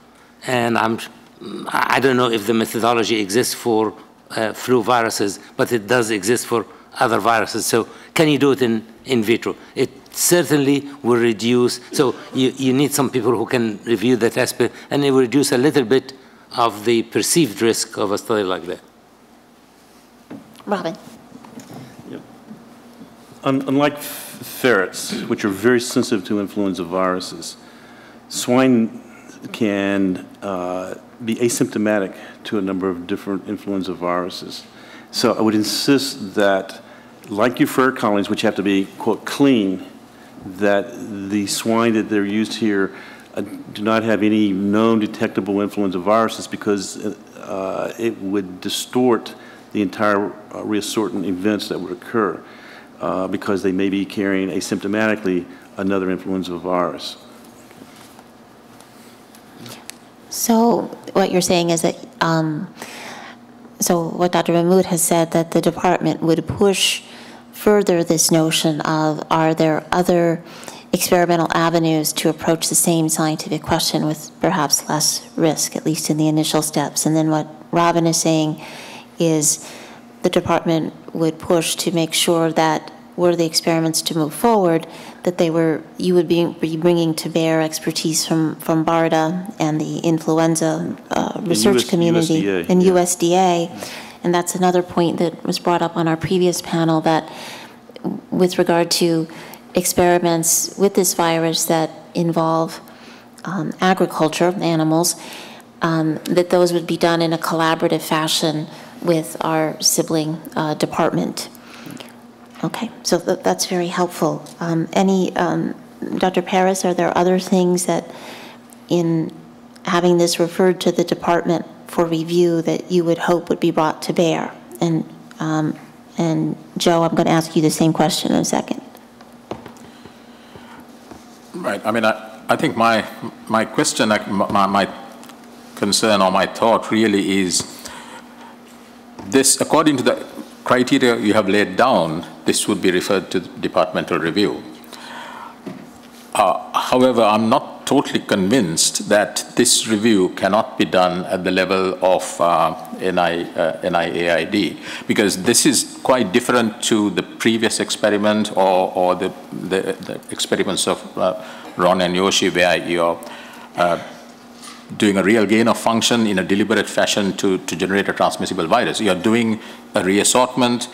And I don't know if the methodology exists for flu viruses, but it does exist for other viruses. So can you do it in vitro? It certainly will reduce. So you need some people who can review the test, and it will reduce a little bit of the perceived risk of a study like that. Robin. Yeah. Unlike ferrets, which are very sensitive to influenza viruses, swine can be asymptomatic to a number of different influenza viruses. So I would insist that, like your ferret colonies, which have to be, quote, clean, that the swine that they're used here do not have any known detectable influenza viruses, because it would distort the entire reassortant events that would occur because they may be carrying asymptomatically another influenza virus. So what you're saying is that, so what Dr. Mahmood has said, that the department would push further this notion of, are there other experimental avenues to approach the same scientific question with perhaps less risk, at least in the initial steps. And then what Robin is saying is the department would push to make sure that were the experiments to move forward, that you would be bringing to bear expertise from BARDA and the influenza research community USDA, and yeah. USDA. And that's another point that was brought up on our previous panel, that with regard to experiments with this virus that involve agriculture, animals, that those would be done in a collaborative fashion with our sibling department. Okay, so that's very helpful. Dr. Paris, are there other things that in having this referred to the department for review that you would hope would be brought to bear? And Joe, I'm going to ask you the same question in a second. Right. I mean, I think my question, my concern or my thought really is this, according to the criteria you have laid down, this would be referred to departmental review. However, I'm not totally convinced that this review cannot be done at the level of NIAID, because this is quite different to the previous experiment or the experiments of Ron and Yoshi, where you're doing a real gain of function in a deliberate fashion to generate a transmissible virus. You're doing a reassortment.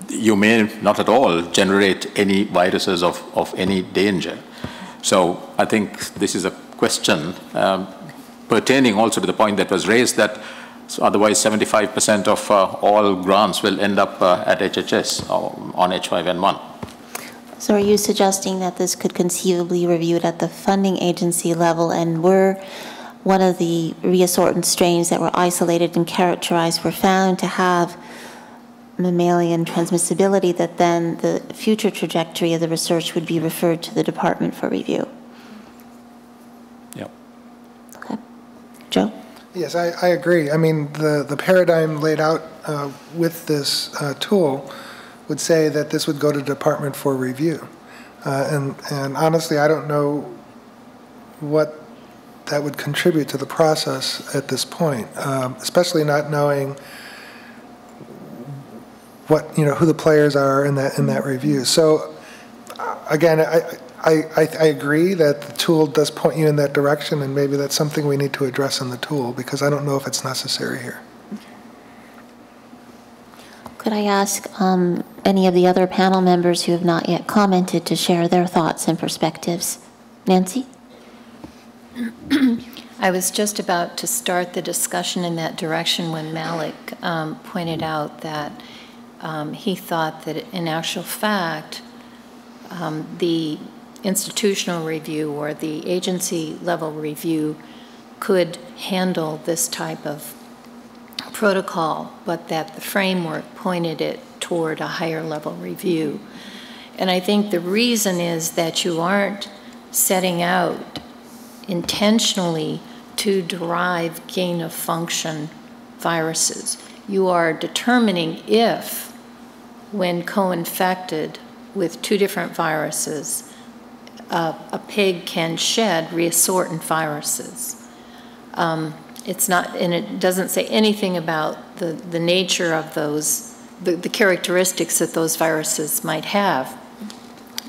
You may not at all generate any viruses of any danger. So I think this is a question pertaining also to the point that was raised that otherwise 75% of all grants will end up at HHS on H5N1. So are you suggesting that this could conceivably be reviewed at the funding agency level, and were one of the reassortant strains that were isolated and characterized were found to have mammalian transmissibility, that then the future trajectory of the research would be referred to the department for review? Yep. Okay. Joe? Yes, I agree. I mean, the paradigm laid out with this tool would say that this would go to department for review. And honestly, I don't know what that would contribute to the process at this point, especially not knowing what, who the players are in that review. So again, I agree that the tool does point you in that direction, and maybe that's something we need to address in the tool, because I don't know if it's necessary here. Could I ask any of the other panel members who have not yet commented to share their thoughts and perspectives? Nancy? I was just about to start the discussion in that direction when Malik pointed out that he thought that in actual fact, the institutional review or the agency level review could handle this type of protocol, but that the framework pointed it toward a higher level review. And I think the reason is that you aren't setting out intentionally to derive gain of function viruses. You are determining if, when co-infected with two different viruses, a pig can shed reassortant viruses. It's not, and it doesn't say anything about the nature of those, the characteristics that those viruses might have.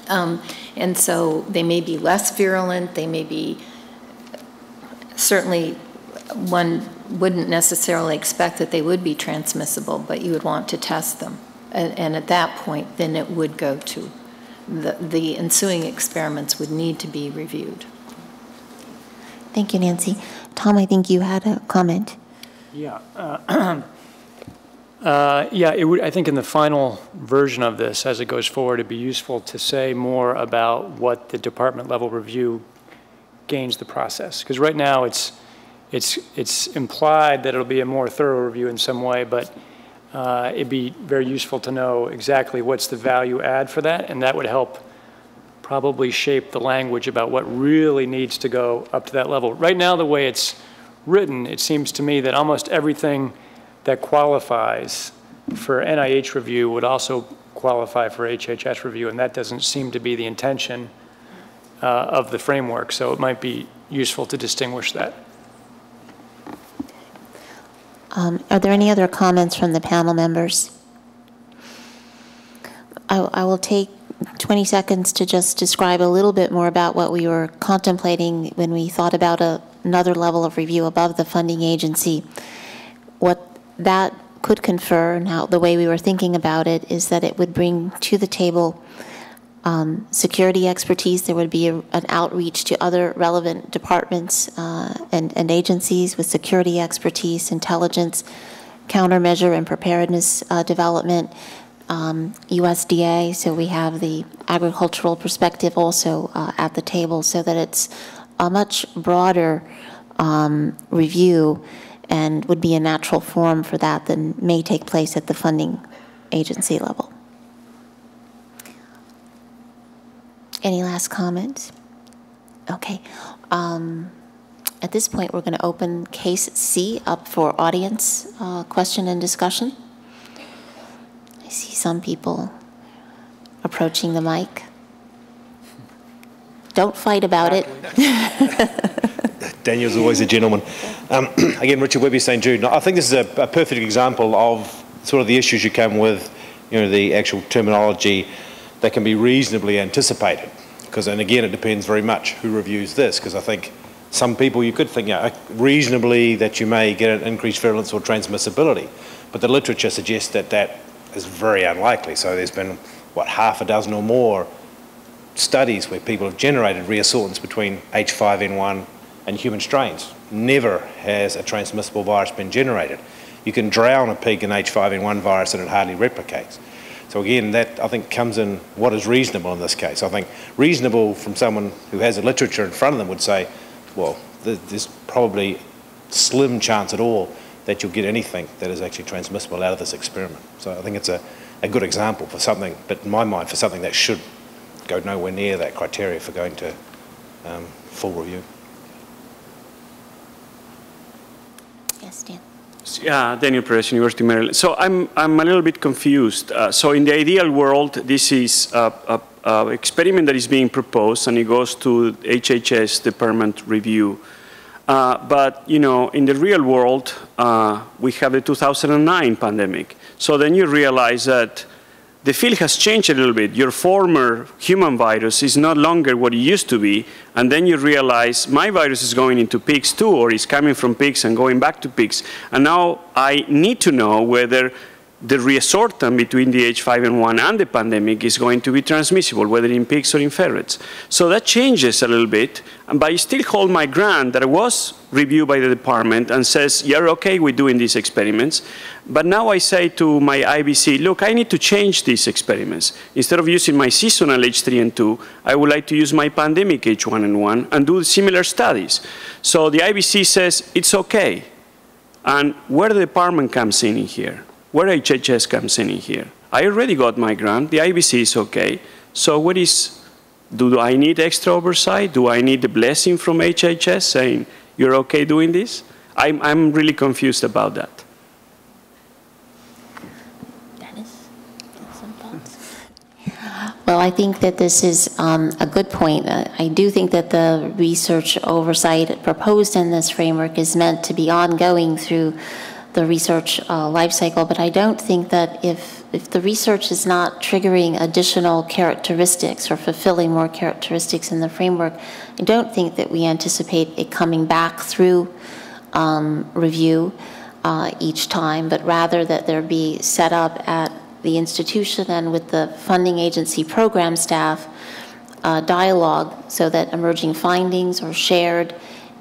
And so they may be less virulent, they may be, certainly one wouldn't necessarily expect that they would be transmissible, but you would want to test them. And at that point, then it would go to, the ensuing experiments would need to be reviewed. Thank you, Nancy. Tom, I think you had a comment. Yeah. Yeah, it would, I think in the final version of this, as it goes forward, it'd be useful to say more about what the department level review gains the process. Because right now it's implied that it'll be a more thorough review in some way, but it'd be very useful to know exactly what's the value add for that, and that would help probably shape the language about what really needs to go up to that level. Right now, the way it's written, it seems to me that almost everything that qualifies for NIH review would also qualify for HHS review, and that doesn't seem to be the intention of the framework, so it might be useful to distinguish that. Are there any other comments from the panel members? I will take 20 seconds to just describe a little bit more about what we were contemplating when we thought about another level of review above the funding agency. What that could confer, and how the way we were thinking about it, is that it would bring to the table security expertise. There would be an outreach to other relevant departments and agencies with security expertise, intelligence, countermeasure and preparedness development, USDA, so we have the agricultural perspective also at the table, so that it's a much broader review and would be a natural forum for that than may take place at the funding agency level. Any last comments? Okay. At this point, we're going to open case C up for audience question and discussion. I see some people approaching the mic. Don't fight about it. Daniel's always a gentleman. Again, Richard Webby, St. Jude. I think this is a perfect example of sort of the issues you come with, the actual terminology that can be reasonably anticipated. And again, it depends very much who reviews this, because I think some people you could think reasonably that you may get an increased virulence or transmissibility, but the literature suggests that that is very unlikely. So there's been, what, half a dozen or more studies where people have generated reassortance between H5N1 and human strains. Never has a transmissible virus been generated. You can drown a pig in H5N1 virus and it hardly replicates. So again, that I think comes in what is reasonable in this case. I think reasonable from someone who has a literature in front of them would say, well, there's probably slim chance at all that you'll get anything that is actually transmissible out of this experiment. So I think it's a good example for something, but in my mind, for something that should go nowhere near that criteria for going to full review. Yes, Dan. Yeah, Daniel Perez, University of Maryland. So I'm a little bit confused. So in the ideal world, this is an experiment that is being proposed, and it goes to HHS department review. But in the real world, we have the 2009 pandemic. So then you realize that the field has changed a little bit. Your former human virus is no longer what it used to be, and then you realize my virus is going into pigs too, or is coming from pigs and going back to pigs. And now I need to know whether the reassortment between the H5N1 and the pandemic is going to be transmissible, whether in pigs or in ferrets. So that changes a little bit, but I still hold my ground that I was reviewed by the department and says, you're okay with doing these experiments. But now I say to my IBC, look, I need to change these experiments. Instead of using my seasonal H3N2, I would like to use my pandemic H1N1 and do similar studies. So the IBC says, it's okay. And where the department comes in here, where HHS comes in here. I already got my grant, the IBC is okay. So what is, do I need extra oversight? Do I need the blessing from HHS saying, you're okay doing this? I'm really confused about that. Dennis, some thoughts? Well, I think that this is a good point. I do think that the research oversight proposed in this framework is meant to be ongoing through the research life cycle, but I don't think that if the research is not triggering additional characteristics or fulfilling more characteristics in the framework, I don't think that we anticipate it coming back through review each time, but rather that there be set up at the institution and with the funding agency program staff dialogue so that emerging findings are shared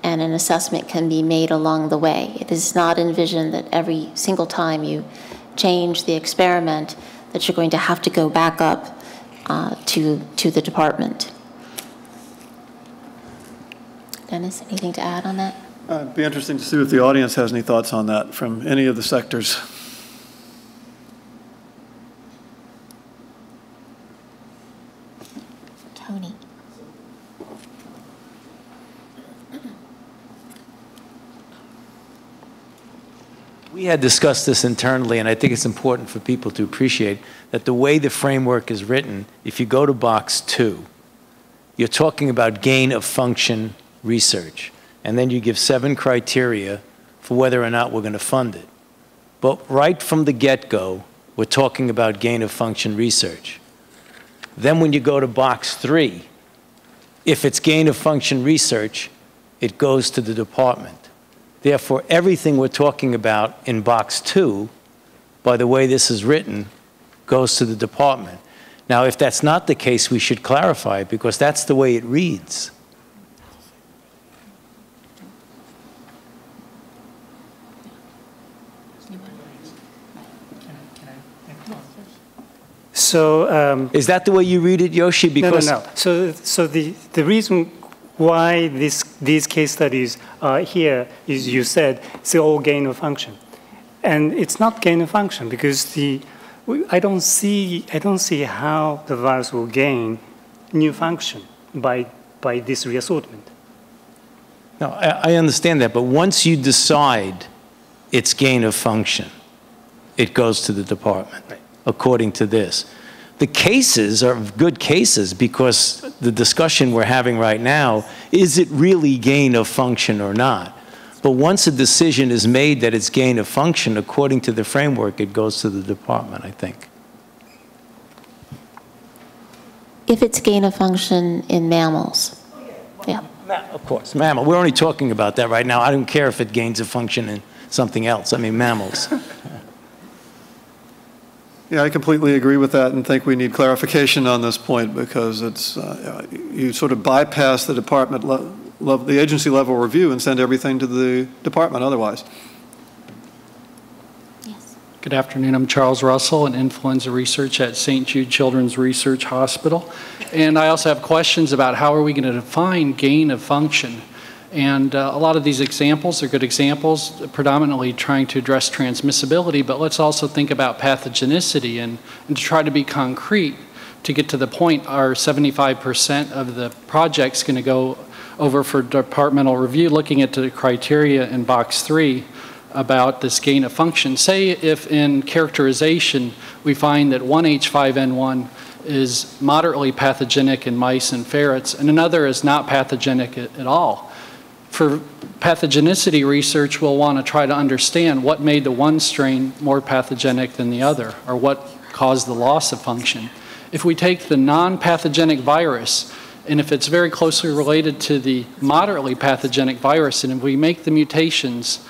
and an assessment can be made along the way. It is not envisioned that every single time you change the experiment that you're going to have to go back up to the department. Dennis, anything to add on that? It'd be interesting to see if the audience has any thoughts on that from any of the sectors. Tony. We had discussed this internally, and I think it's important for people to appreciate that the way the framework is written, if you go to box 2, you're talking about gain of function research, and then you give 7 criteria for whether or not we're going to fund it. But right from the get-go, we're talking about gain of function research. Then when you go to box 3, if it's gain of function research, it goes to the department. Therefore, everything we're talking about in box 2, by the way this is written, goes to the department. Now, if that's not the case, we should clarify it because that's the way it reads. So, is that the way you read it, Yoshi? Because no. So the reason why these case studies are here is, you said, it's all gain of function, and it's not gain of function because I don't see how the virus will gain new function by this reassortment. No, I understand that, but once you decide it's gain of function, it goes to the department, according to this. The cases are good cases because the discussion we're having right now, is it really gain of function or not? But once a decision is made that it's gain of function, according to the framework, it goes to the department, I think. If it's gain of function in mammals. Yeah. Of course, mammal. We're only talking about that right now. I don't care if it gains a function in something else. I mean, mammals. Yeah, I completely agree with that and think we need clarification on this point because it's, you sort of bypass the department, the agency level review and send everything to the department otherwise. Good afternoon. I'm Charles Russell in influenza research at St. Jude Children's Research Hospital. And I also have questions about how are we going to define gain of function. And a lot of these examples are good examples, predominantly trying to address transmissibility, but let's also think about pathogenicity and to try to be concrete to get to the point, are 75% of the projects going to go over for departmental review, looking at the criteria in box 3 about this gain of function. Say if in characterization we find that one H5N1 is moderately pathogenic in mice and ferrets and another is not pathogenic at all. For pathogenicity research, we'll want to try to understand what made the one strain more pathogenic than the other, or what caused the loss of function. If we take the non-pathogenic virus, and if it's very closely related to the moderately pathogenic virus, and if we make the mutations,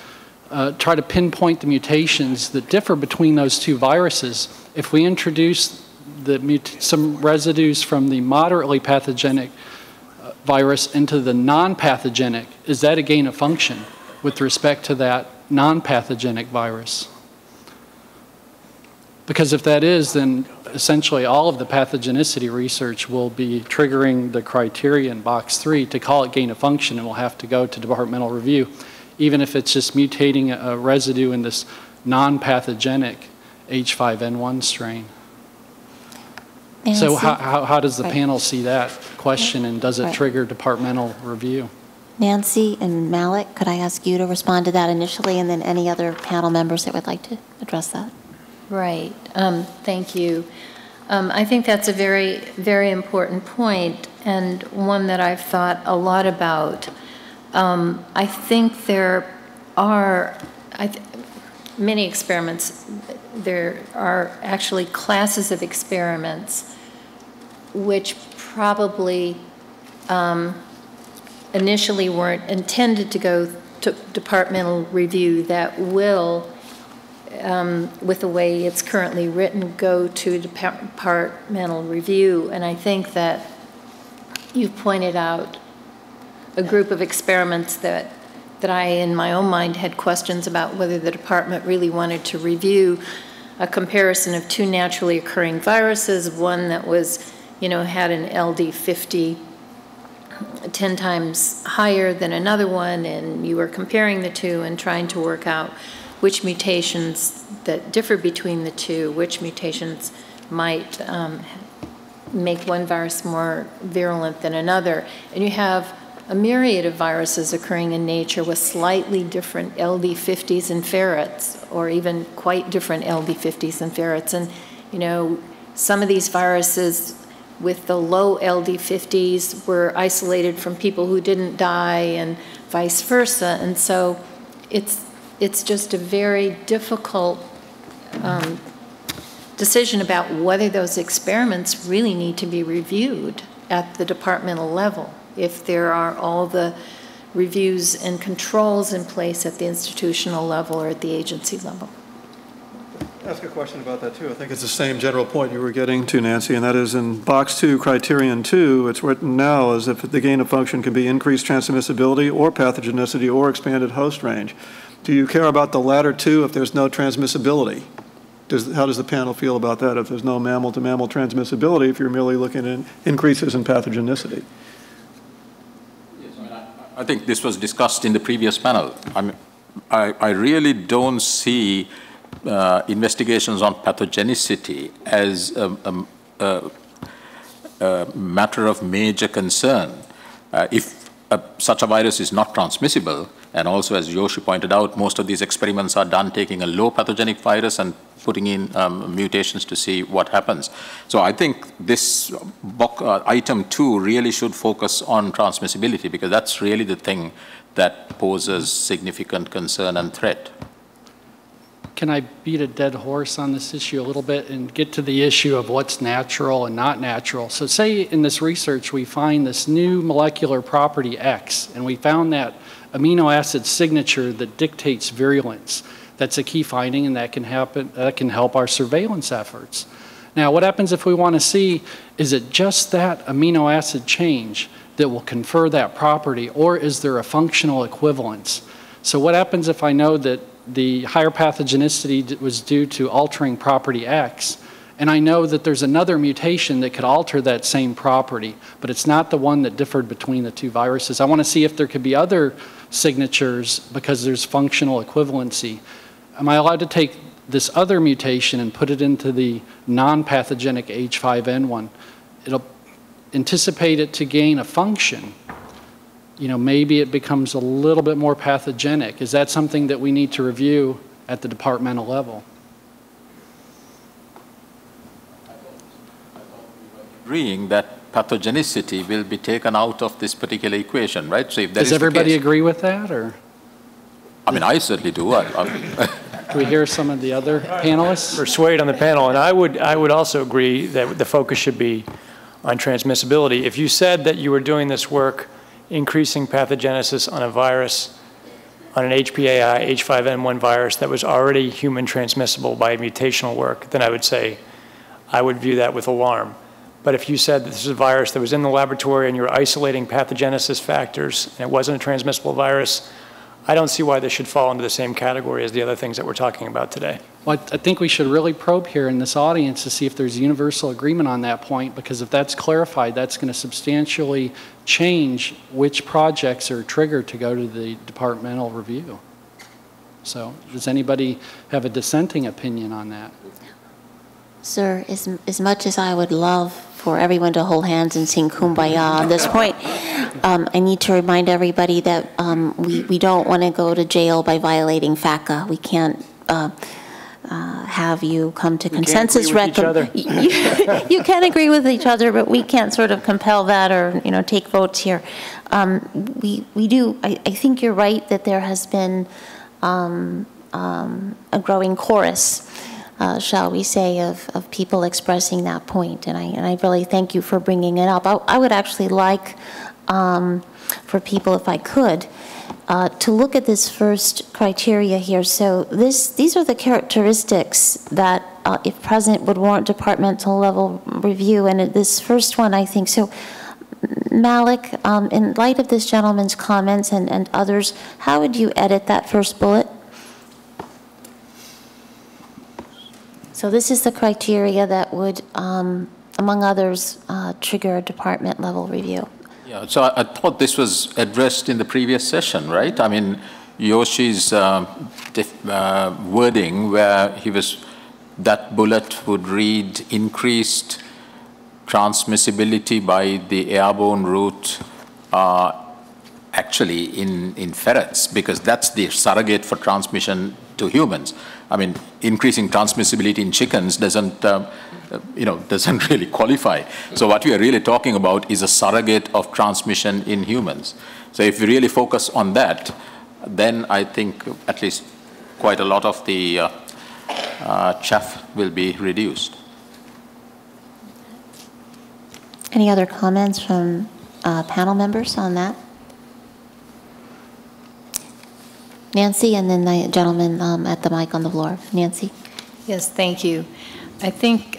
try to pinpoint the mutations that differ between those two viruses, if we introduce some residues from the moderately pathogenic virus into the non-pathogenic, is that a gain of function with respect to that non-pathogenic virus? Because if that is, then essentially all of the pathogenicity research will be triggering the criteria in box 3 to call it gain of function, and we'll have to go to departmental review, even if it's just mutating a residue in this non-pathogenic H5N1 strain. So how does the panel see that question, and does it trigger departmental review? Nancy and Malik, could I ask you to respond to that initially, and then any other panel members that would like to address that? Right. Thank you. I think that's a very, very important point, and one that I've thought a lot about. I think there are many experiments. There are actually classes of experiments which probably initially weren't intended to go to departmental review that will, with the way it's currently written, go to departmental review. And I think that you've pointed out a group of experiments that I, in my own mind, had questions about whether the department really wanted to review a comparison of two naturally occurring viruses, one that was, had an LD50 10 times higher than another one, and you were comparing the two and trying to work out which mutations that differ between the two, which mutations might make one virus more virulent than another. And you have a myriad of viruses occurring in nature with slightly different LD50s in ferrets, or even quite different LD50s in ferrets. And, some of these viruses with the low LD50s were isolated from people who didn't die, and vice versa. And so it's just a very difficult decision about whether those experiments really need to be reviewed at the departmental level, if there are all the reviews and controls in place at the institutional level or at the agency level. I'll ask a question about that too. I think it's the same general point you were getting to, Nancy, and that is in box 2, criterion 2, it's written now as if the gain of function can be increased transmissibility or pathogenicity or expanded host range. Do you care about the latter two if there's no transmissibility? How does the panel feel about that if there's no mammal-to-mammal transmissibility, if you're merely looking at increases in pathogenicity? I think this was discussed in the previous panel. I really don't see investigations on pathogenicity as a matter of major concern. If such a virus is not transmissible, and also as Yoshi pointed out, most of these experiments are done taking a low pathogenic virus and putting in mutations to see what happens. So I think this item 2 really should focus on transmissibility, because that's really the thing that poses significant concern and threat. Can I beat a dead horse on this issue a little bit and get to the issue of what's natural and not natural? So say in this research we find this new molecular property X, and we found that amino acid signature that dictates virulence. That's a key finding, and that can help our surveillance efforts. Now, what happens if we want to see, is it just that amino acid change that will confer that property, or is there a functional equivalence? So what happens if I know that the higher pathogenicity was due to altering property X, and I know that there's another mutation that could alter that same property, but it's not the one that differed between the two viruses? I want to see if there could be other signatures because there's functional equivalency. Am I allowed to take this other mutation and put it into the non-pathogenic H5N1? It'll anticipate it to gain a function. You know, maybe it becomes a little bit more pathogenic. Is that something that we need to review at the departmental level? Agreeing that pathogenicity will be taken out of this particular equation, right? So if that Does everybody agree with that, or? I mean, I certainly do. Do we hear some of the other panelists? Persuade on the panel, and I would also agree that the focus should be on transmissibility. If you said that you were doing this work increasing pathogenesis on a virus, on an HPAI H5N1 virus that was already human transmissible by mutational work, then I would say I would view that with alarm. But if you said that this is a virus that was in the laboratory and you're isolating pathogenesis factors and it wasn't a transmissible virus, I don't see why this should fall into the same category as the other things that we're talking about today. Well, I think we should really probe here in this audience to see if there's universal agreement on that point, because if that's clarified, that's going to substantially change which projects are triggered to go to the departmental review. So does anybody have a dissenting opinion on that? Sir, as much as I would love for everyone to hold hands and sing Kumbaya on this point, I need to remind everybody that we don't want to go to jail by violating FACA. We can't have you come to consensus. You can agree with each other, but we can't sort of compel that or take votes here. We do. I think you're right that there has been a growing chorus, shall we say, of people expressing that point, and I really thank you for bringing it up. I would actually like for people, if I could, to look at this first criteria here. So these are the characteristics that, if present, would warrant departmental level review, and this first one, I think, so Malik, in light of this gentleman's comments and others, how would you edit that first bullet? So this is the criteria that would, among others, trigger a department level review. Yeah, so I thought this was addressed in the previous session, right? I mean, Yoshi's wording where that bullet would read increased transmissibility by the airborne route actually in ferrets, because that's the surrogate for transmission to humans. I mean, increasing transmissibility in chickens doesn't really qualify. So what we are really talking about is a surrogate of transmission in humans. So if we really focus on that, then I think at least quite a lot of the chaff will be reduced. Any other comments from panel members on that? Nancy, and then the gentleman at the mic on the floor. Nancy? Yes, thank you. I think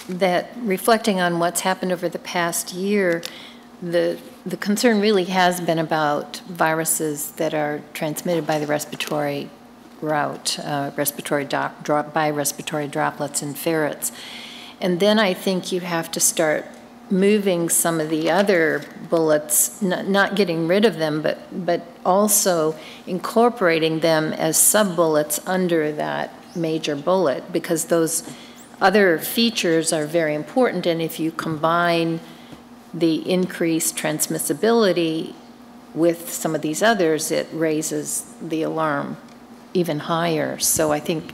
that reflecting on what's happened over the past year, the concern really has been about viruses that are transmitted by the respiratory route, by respiratory droplets in ferrets. And then I think you have to start moving some of the other bullets, not getting rid of them, but also incorporating them as sub-bullets under that major bullet, because those other features are very important, and if you combine the increased transmissibility with some of these others, it raises the alarm even higher. So I think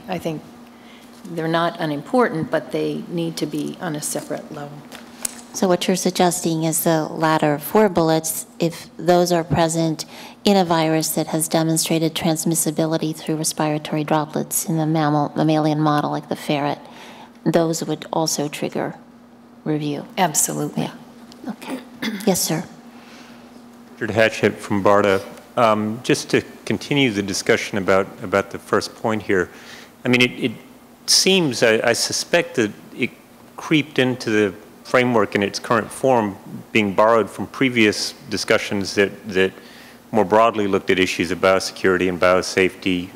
they're not unimportant, but they need to be on a separate level. So what you're suggesting is the latter 4 bullets, if those are present in a virus that has demonstrated transmissibility through respiratory droplets in the mammalian model, like the ferret, those would also trigger review. Absolutely. Yeah. Okay. Yes, sir. Richard Hatchett from BARDA. Just to continue the discussion about the first point here, I mean, it seems, I suspect that it creeped into the framework in its current form, being borrowed from previous discussions that more broadly looked at issues of biosecurity and biosafety,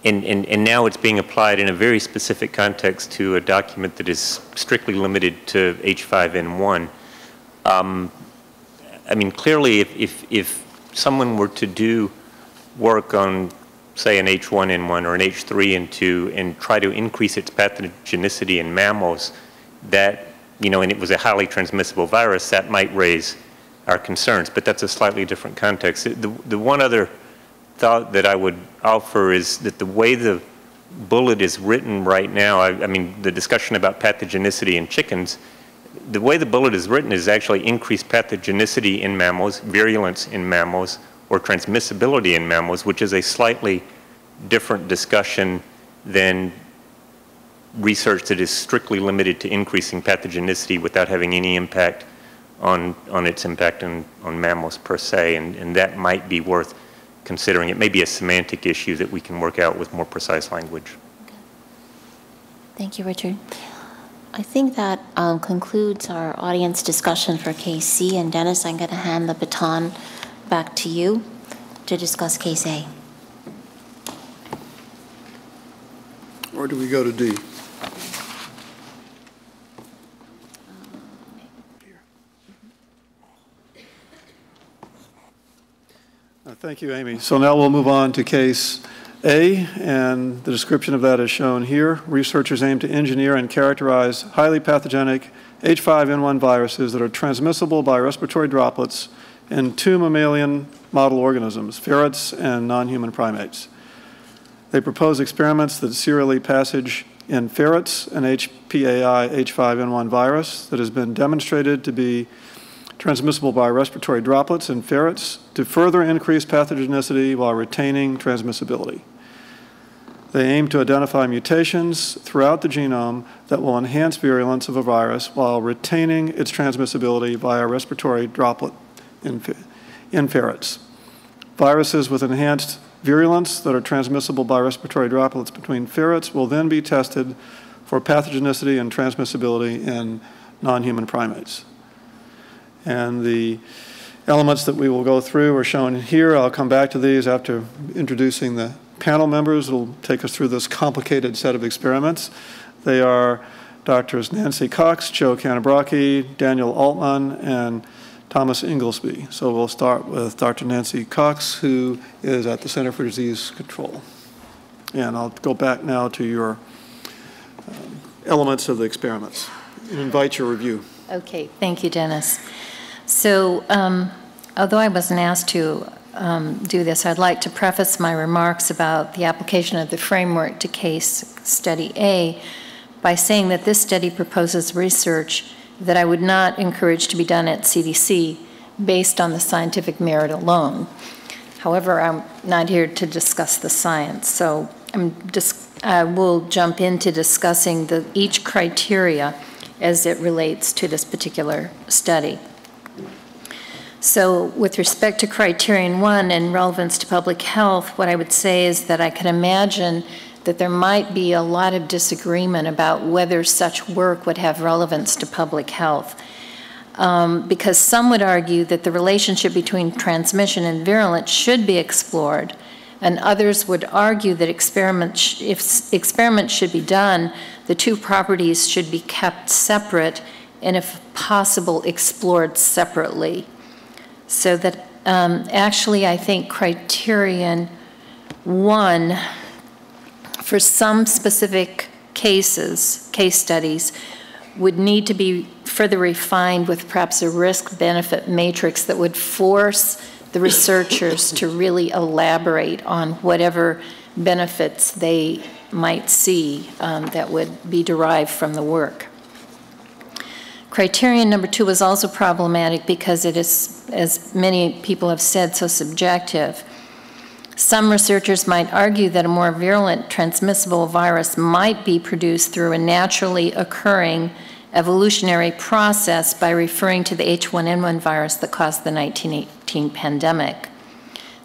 and now it's being applied in a very specific context to a document that is strictly limited to H5N1. I mean, clearly, if someone were to do work on, say, an H1N1 or an H3N2 and try to increase its pathogenicity in mammals, that, you know, and it was a highly transmissible virus, that might raise our concerns, but that's a slightly different context. The one other thought that I would offer is that the way the bullet is written right now, I mean, the discussion about pathogenicity in chickens, the way the bullet is written is actually increased pathogenicity in mammals, virulence in mammals, or transmissibility in mammals, which is a slightly different discussion than research that is strictly limited to increasing pathogenicity without having any impact on its impact on mammals per se, and that might be worth considering. It may be a semantic issue that we can work out with more precise language. Okay. Thank you, Richard. I think that concludes our audience discussion for case C, and Dennis, I'm going to hand the baton back to you to discuss case A. Or do we go to D? Thank you, Amy. So now we'll move on to case A, and the description of that is shown here. Researchers aim to engineer and characterize highly pathogenic H5N1 viruses that are transmissible by respiratory droplets in 2 mammalian model organisms, ferrets and non-human primates. They propose experiments that serially passage in ferrets an HPAI H5N1 virus that has been demonstrated to be transmissible by respiratory droplets in ferrets to further increase pathogenicity while retaining transmissibility. They aim to identify mutations throughout the genome that will enhance virulence of a virus while retaining its transmissibility via respiratory droplet in ferrets. Viruses with enhanced virulence that are transmissible by respiratory droplets between ferrets will then be tested for pathogenicity and transmissibility in non-human primates. And the elements that we will go through are shown here. I'll come back to these after introducing the panel members who will take us through this complicated set of experiments. They are Drs. Nancy Cox, Joe Canabrocki, Daniel Altman, and Thomas Inglesby. So we'll start with Dr. Nancy Cox, who is at the Center for Disease Control. And I'll go back now to your elements of the experiments and invite your review. Okay, thank you, Dennis. So although I wasn't asked to do this, I'd like to preface my remarks about the application of the framework to case study A by saying that this study proposes research that I would not encourage to be done at CDC based on the scientific merit alone. However, I'm not here to discuss the science, so I will jump into discussing each criteria as it relates to this particular study. So with respect to criterion 1 and relevance to public health, what I would say is that I can imagine that there might be a lot of disagreement about whether such work would have relevance to public health. Because some would argue that the relationship between transmission and virulence should be explored, and others would argue that if experiments should be done, the 2 properties should be kept separate and, if possible, explored separately. So that actually I think criterion 1 for some specific case studies would need to be further refined with perhaps a risk-benefit matrix that would force the researchers to really elaborate on whatever benefits they might see that would be derived from the work. Criterion number 2 was also problematic because it is, as many people have said, so subjective. Some researchers might argue that a more virulent transmissible virus might be produced through a naturally occurring evolutionary process by referring to the H5N1 virus that caused the 1918 pandemic.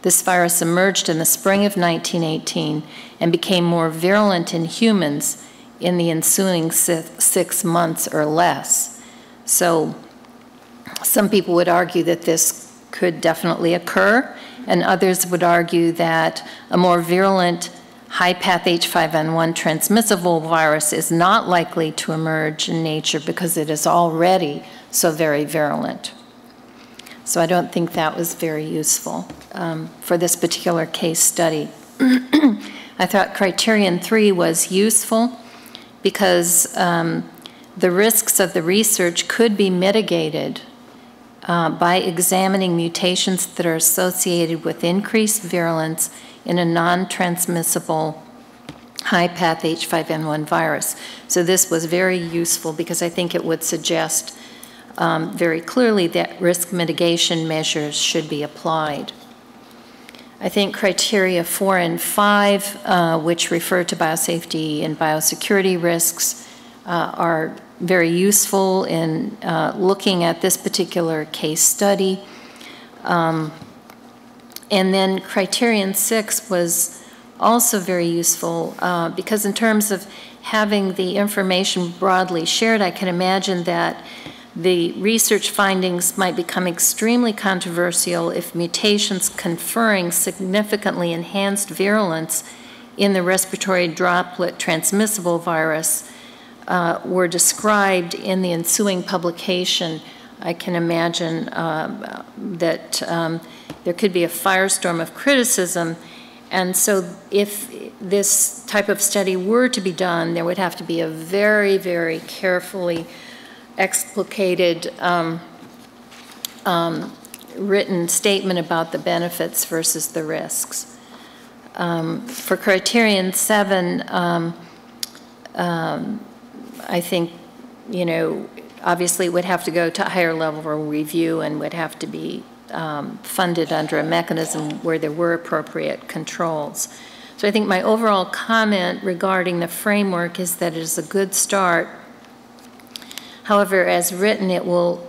This virus emerged in the spring of 1918 and became more virulent in humans in the ensuing 6 months or less. So some people would argue that this could definitely occur, and others would argue that a more virulent high-path H5N1 transmissible virus is not likely to emerge in nature because it is already so very virulent. So I don't think that was very useful for this particular case study. I thought criterion 3 was useful because the risks of the research could be mitigated by examining mutations that are associated with increased virulence in a non-transmissible high-path H5N1 virus. So this was very useful because I think it would suggest very clearly that risk mitigation measures should be applied. I think criteria 4 and 5, which refer to biosafety and biosecurity risks, are very useful in looking at this particular case study. And then criterion 6 was also very useful because in terms of having the information broadly shared, I can imagine that the research findings might become extremely controversial if mutations conferring significantly enhanced virulence in the respiratory droplet transmissible virus were described in the ensuing publication. I can imagine that there could be a firestorm of criticism. And so if this type of study were to be done, there would have to be a very, very carefully explicated written statement about the benefits versus the risks. For criterion 7, I think, you know, obviously it would have to go to a higher level of review and would have to be funded under a mechanism where there were appropriate controls. So I think my overall comment regarding the framework is that it is a good start. However, as written, it will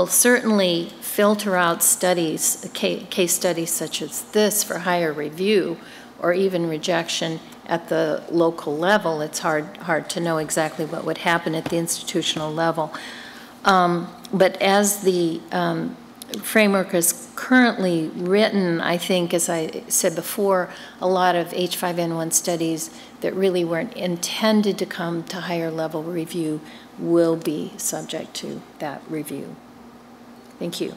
certainly filter out studies, case studies such as this for higher review or even rejection at the local level. It's hard to know exactly what would happen at the institutional level. But as the framework is currently written, I think, as I said before, a lot of H5N1 studies that really weren't intended to come to higher level review will be subject to that review. Thank you.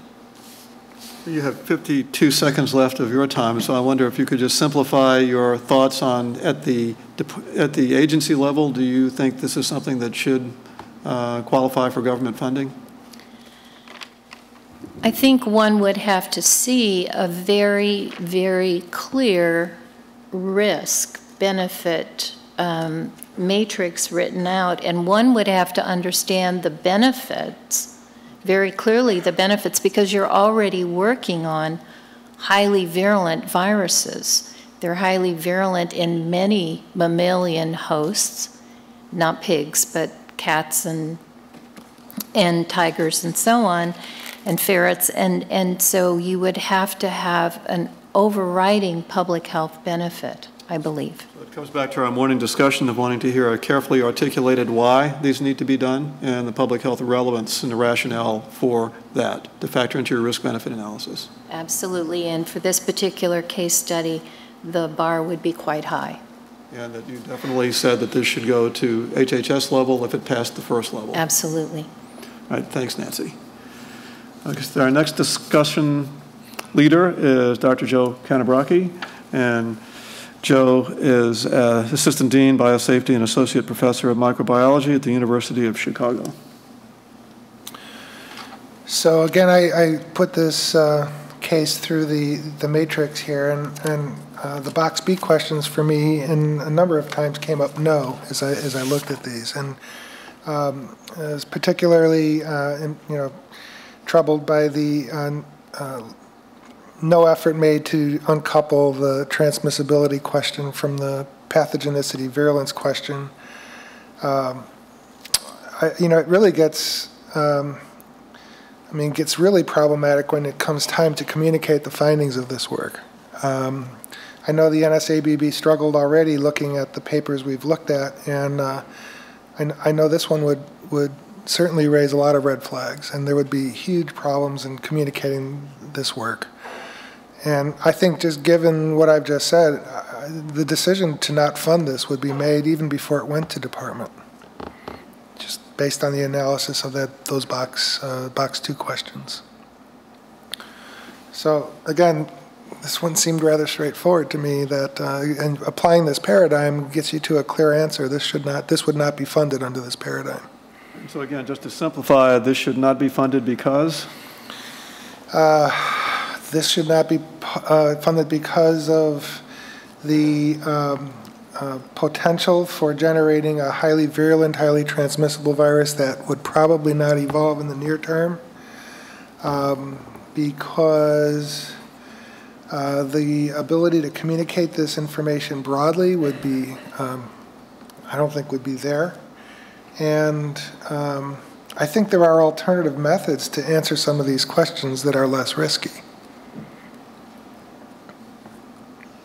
You have 52 seconds left of your time, so I wonder if you could just simplify your thoughts on at the agency level. Do you think this is something that should qualify for government funding? I think one would have to see a very, very clear risk-benefit matrix written out, and one would have to understand the benefits, very clearly the benefits, because you're already working on highly virulent viruses. They're highly virulent in many mammalian hosts, not pigs, but cats and tigers and so on, and ferrets, and so you would have to have an overriding public health benefit, I believe. So it comes back to our morning discussion of wanting to hear a carefully articulated why these need to be done and the public health relevance and the rationale for that to factor into your risk-benefit analysis. Absolutely, and for this particular case study, the bar would be quite high. And that you definitely said that this should go to HHS level if it passed the first level. Absolutely. All right, thanks, Nancy. Okay, our next discussion leader is Dr. Joe Canabracchi, and Joe is Assistant Dean, Biosafety, and Associate Professor of Microbiology at the University of Chicago. So again, I put this case through the matrix here, and the box B questions for me, and a number of times came up no as I looked at these, and I was particularly troubled by the no effort made to uncouple the transmissibility question from the pathogenicity virulence question. It really gets. Gets really problematic when it comes time to communicate the findings of this work. I know the NSABB struggled already looking at the papers we've looked at, and I know this one would certainly raise a lot of red flags, and there would be huge problems in communicating this work. And I think just given what I've just said, the decision to not fund this would be made even before it went to department, just based on the analysis of those box 2 questions. So again, this one seemed rather straightforward to me that and applying this paradigm gets you to a clear answer. This would not be funded under this paradigm. So again, just to simplify, this should not be funded because? This should not be funded because of the potential for generating a highly virulent, highly transmissible virus that would probably not evolve in the near term, because the ability to communicate this information broadly would be, I don't think would be there. And I think there are alternative methods to answer some of these questions that are less risky.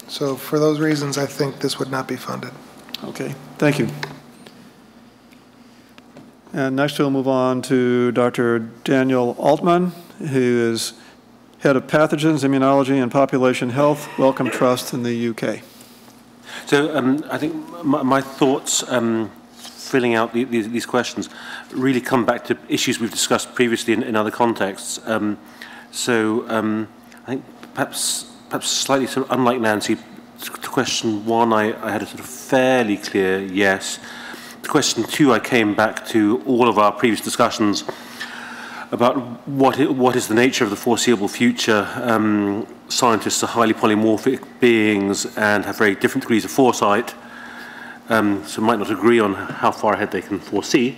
So for those reasons, I think this would not be funded. Okay, thank you. And next we'll move on to Dr. Daniel Altman, who is Head of Pathogens, Immunology, and Population Health, Wellcome Trust in the UK. So I think my thoughts filling out these questions really come back to issues we've discussed previously in other contexts. I think perhaps slightly sort of unlike Nancy, to question 1, I had a sort of fairly clear yes. To question 2, I came back to all of our previous discussions about what is the nature of the foreseeable future. Scientists are highly polymorphic beings and have very different degrees of foresight, so might not agree on how far ahead they can foresee.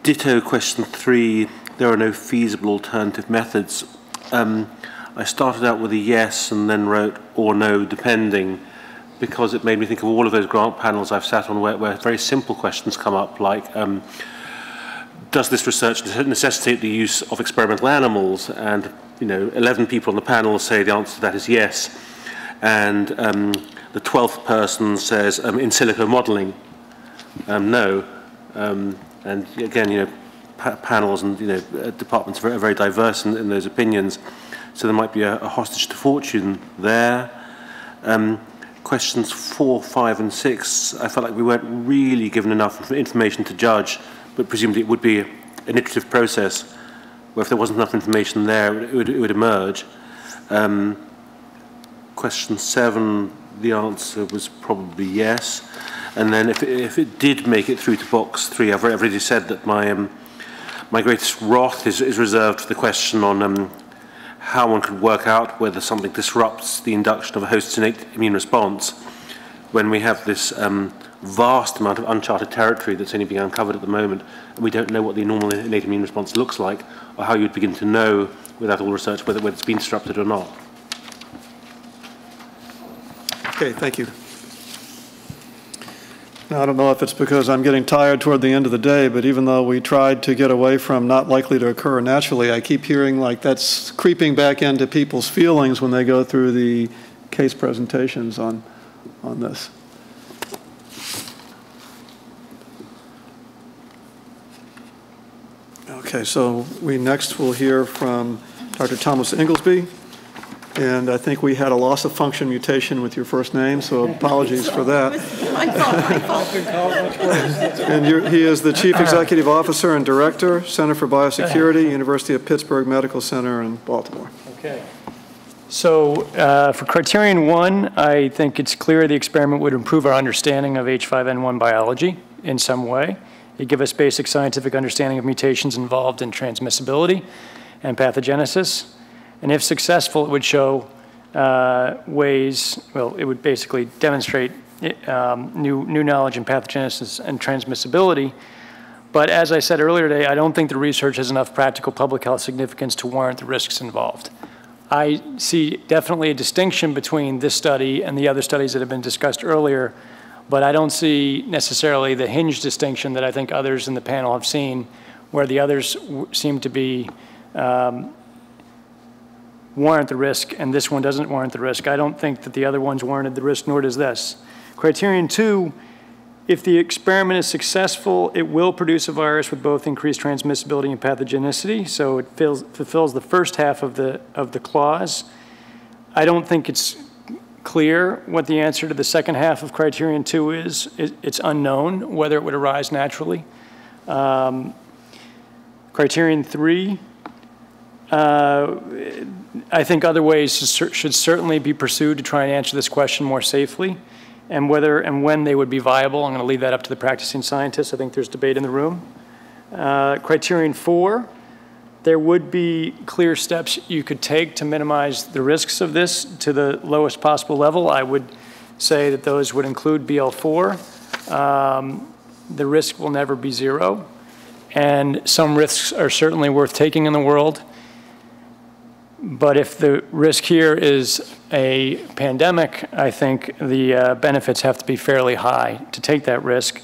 Ditto question 3, there are no feasible alternative methods. I started out with a yes and then wrote or no, depending, because it made me think of all of those grant panels I've sat on where very simple questions come up, like does this research necessitate the use of experimental animals? And 11 people on the panel say the answer to that is yes, and the 12th person says in silico modeling, no. And again, panels and departments are very diverse in those opinions, so there might be a hostage to fortune there. Questions 4, 5, and 6, I felt like we weren't really given enough information to judge, but presumably it would be an iterative process where if there wasn't enough information there, it would emerge. Question 7, the answer was probably yes. And then if it did make it through to box 3, I've already said that my greatest wrath is reserved for the question on how one could work out whether something disrupts the induction of a host's innate immune response when we have this vast amount of uncharted territory that's only being uncovered at the moment, and we don't know what the normal innate immune response looks like, or how you'd begin to know without all research whether it's been disrupted or not. Okay, thank you. Now, I don't know if it's because I'm getting tired toward the end of the day, but even though we tried to get away from not likely to occur naturally, I keep hearing like that's creeping back into people's feelings when they go through the case presentations on this. Okay, so we next will hear from Dr. Thomas Inglesby. And I think we had a loss of function mutation with your first name, so apologies for that. My fault. And he is the Chief Executive Officer and Director, Center for Biosecurity, University of Pittsburgh Medical Center in Baltimore. Okay. So for criterion 1, I think it's clear the experiment would improve our understanding of H5N1 biology in some way. It'd give us basic scientific understanding of mutations involved in transmissibility and pathogenesis. And if successful, it would show ways, well, it would basically demonstrate new knowledge in pathogenesis and transmissibility. But as I said earlier today, I don't think the research has enough practical public health significance to warrant the risks involved. I see definitely a distinction between this study and the other studies that have been discussed earlier, but I don't see necessarily the hinge distinction that I think others in the panel have seen, where the others seem to be warrant the risk, and this one doesn't warrant the risk. I don't think that the other ones warranted the risk, nor does this. Criterion 2, if the experiment is successful, it will produce a virus with both increased transmissibility and pathogenicity, so it fulfills the first half of the clause. I don't think it's clear what the answer to the second half of criterion 2 is. It's unknown whether it would arise naturally. Criterion 3, I think other ways should certainly be pursued to try and answer this question more safely, and whether and when they would be viable. I'm going to leave that up to the practicing scientists. I think there's debate in the room. Criterion 4, there would be clear steps you could take to minimize the risks of this to the lowest possible level. I would say that those would include BL4. The risk will never be zero, and some risks are certainly worth taking in the world. But if the risk here is a pandemic, I think the benefits have to be fairly high to take that risk.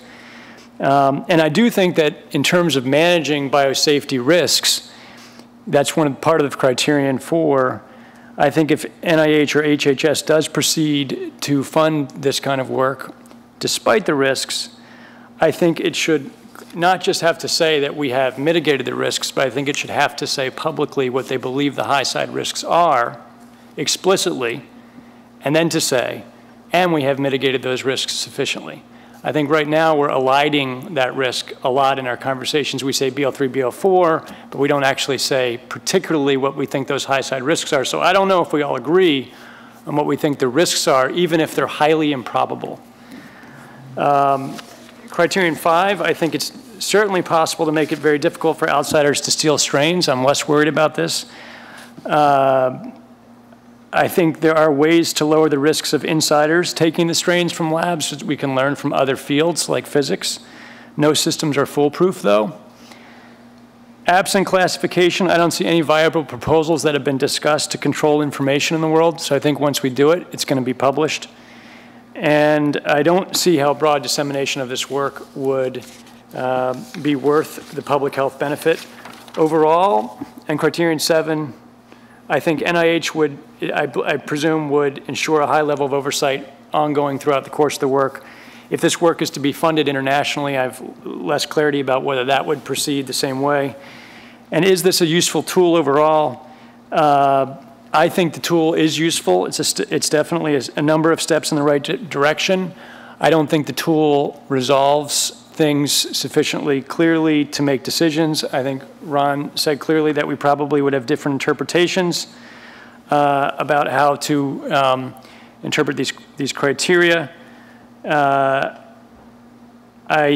And I do think that in terms of managing biosafety risks, that's part of the criterion 4. I think if NIH or HHS does proceed to fund this kind of work, despite the risks, I think it should not just have to say that we have mitigated the risks, but I think it should have to say publicly what they believe the high side risks are, explicitly, and then to say, and we have mitigated those risks sufficiently. I think right now we're eliding that risk a lot in our conversations. We say BL3, BL4, but we don't actually say particularly what we think those high side risks are. So I don't know if we all agree on what we think the risks are, even if they're highly improbable. Criterion 5, I think it's certainly possible to make it very difficult for outsiders to steal strains. I'm less worried about this. I think there are ways to lower the risks of insiders taking the strains from labs that we can learn from other fields like physics. No systems are foolproof, though. Absent classification, I don't see any viable proposals that have been discussed to control information in the world. So I think once we do it, it's going to be published. And I don't see how broad dissemination of this work would be worth the public health benefit overall. And criterion 7, I think NIH would, I presume, would ensure a high level of oversight ongoing throughout the course of the work. If this work is to be funded internationally, I have less clarity about whether that would proceed the same way. And is this a useful tool overall? I think the tool is useful. It's definitely a number of steps in the right direction. I don't think the tool resolves things sufficiently clearly to make decisions. I think Ron said clearly that we probably would have different interpretations about how to interpret these criteria. I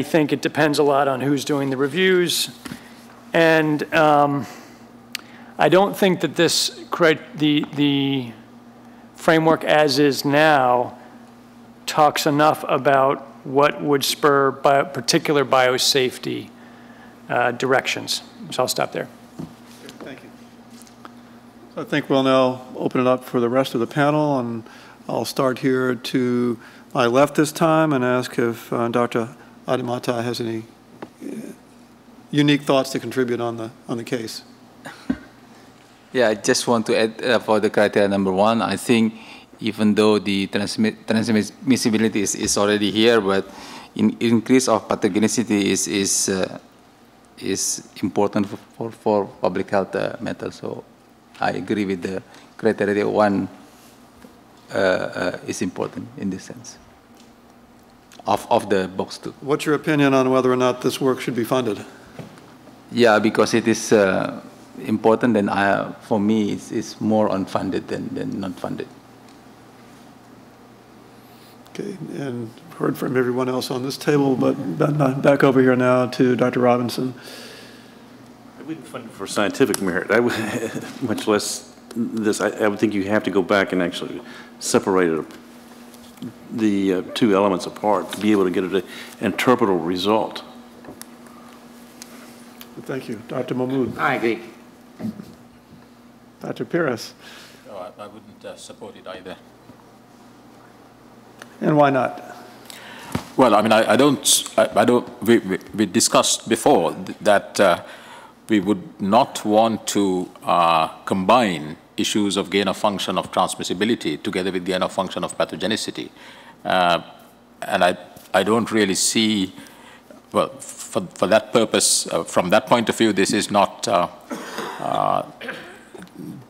think it depends a lot on who's doing the reviews. And I don't think that the framework as is now talks enough about what would spur particular biosafety directions. So I'll stop there. Thank you. So I think we'll now open it up for the rest of the panel, and I'll start here to my left this time and ask if Dr. Adimata has any unique thoughts to contribute on the case. Yeah, I just want to add for the criteria number 1, I think even though the transmissibility is already here, but increase of pathogenicity is important for public health matter. So I agree with the criteria 1 is important in this sense of the box 2. What's your opinion on whether or not this work should be funded? Yeah, because it is important, and for me it's more unfunded than not funded. Okay, and heard from everyone else on this table, but back over here now to Dr. Robinson. I wouldn't fund it for scientific merit. I would, much less this. I would think you have to go back and actually separate the two elements apart to be able to get an interpretable result. Thank you. Dr. Mahmood. I agree. Dr. Pires. No, I wouldn't support it either. And why not? Well, I mean, I don't, we discussed before that we would not want to combine issues of gain of function of transmissibility together with gain of function of pathogenicity. And I don't really see, well, for that purpose, from that point of view, this is not,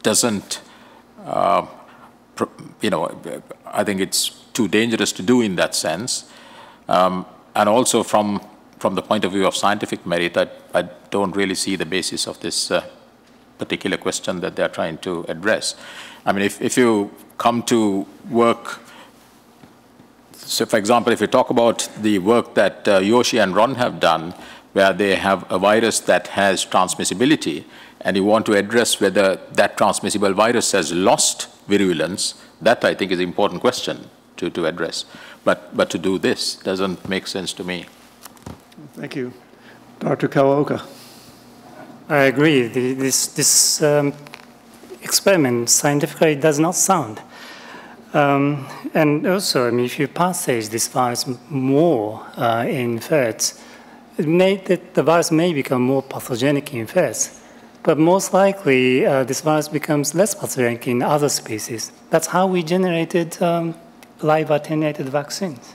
doesn't, you know, I think it's too dangerous to do in that sense. And also from the point of view of scientific merit, I don't really see the basis of this particular question that they're trying to address. I mean, if you come to work, so for example, if you talk about the work that Yoshi and Ron have done, where they have a virus that has transmissibility, and you want to address whether that transmissible virus has lost virulence, that I think is an important question to address. But to do this doesn't make sense to me. Thank you. Dr. Kawaoka. I agree. This experiment scientifically does not sound. And also, I mean, if you passage this virus more in ferrets, the virus may become more pathogenic in ferrets. But most likely, this virus becomes less pathogenic in other species. That's how we generated live attenuated vaccines.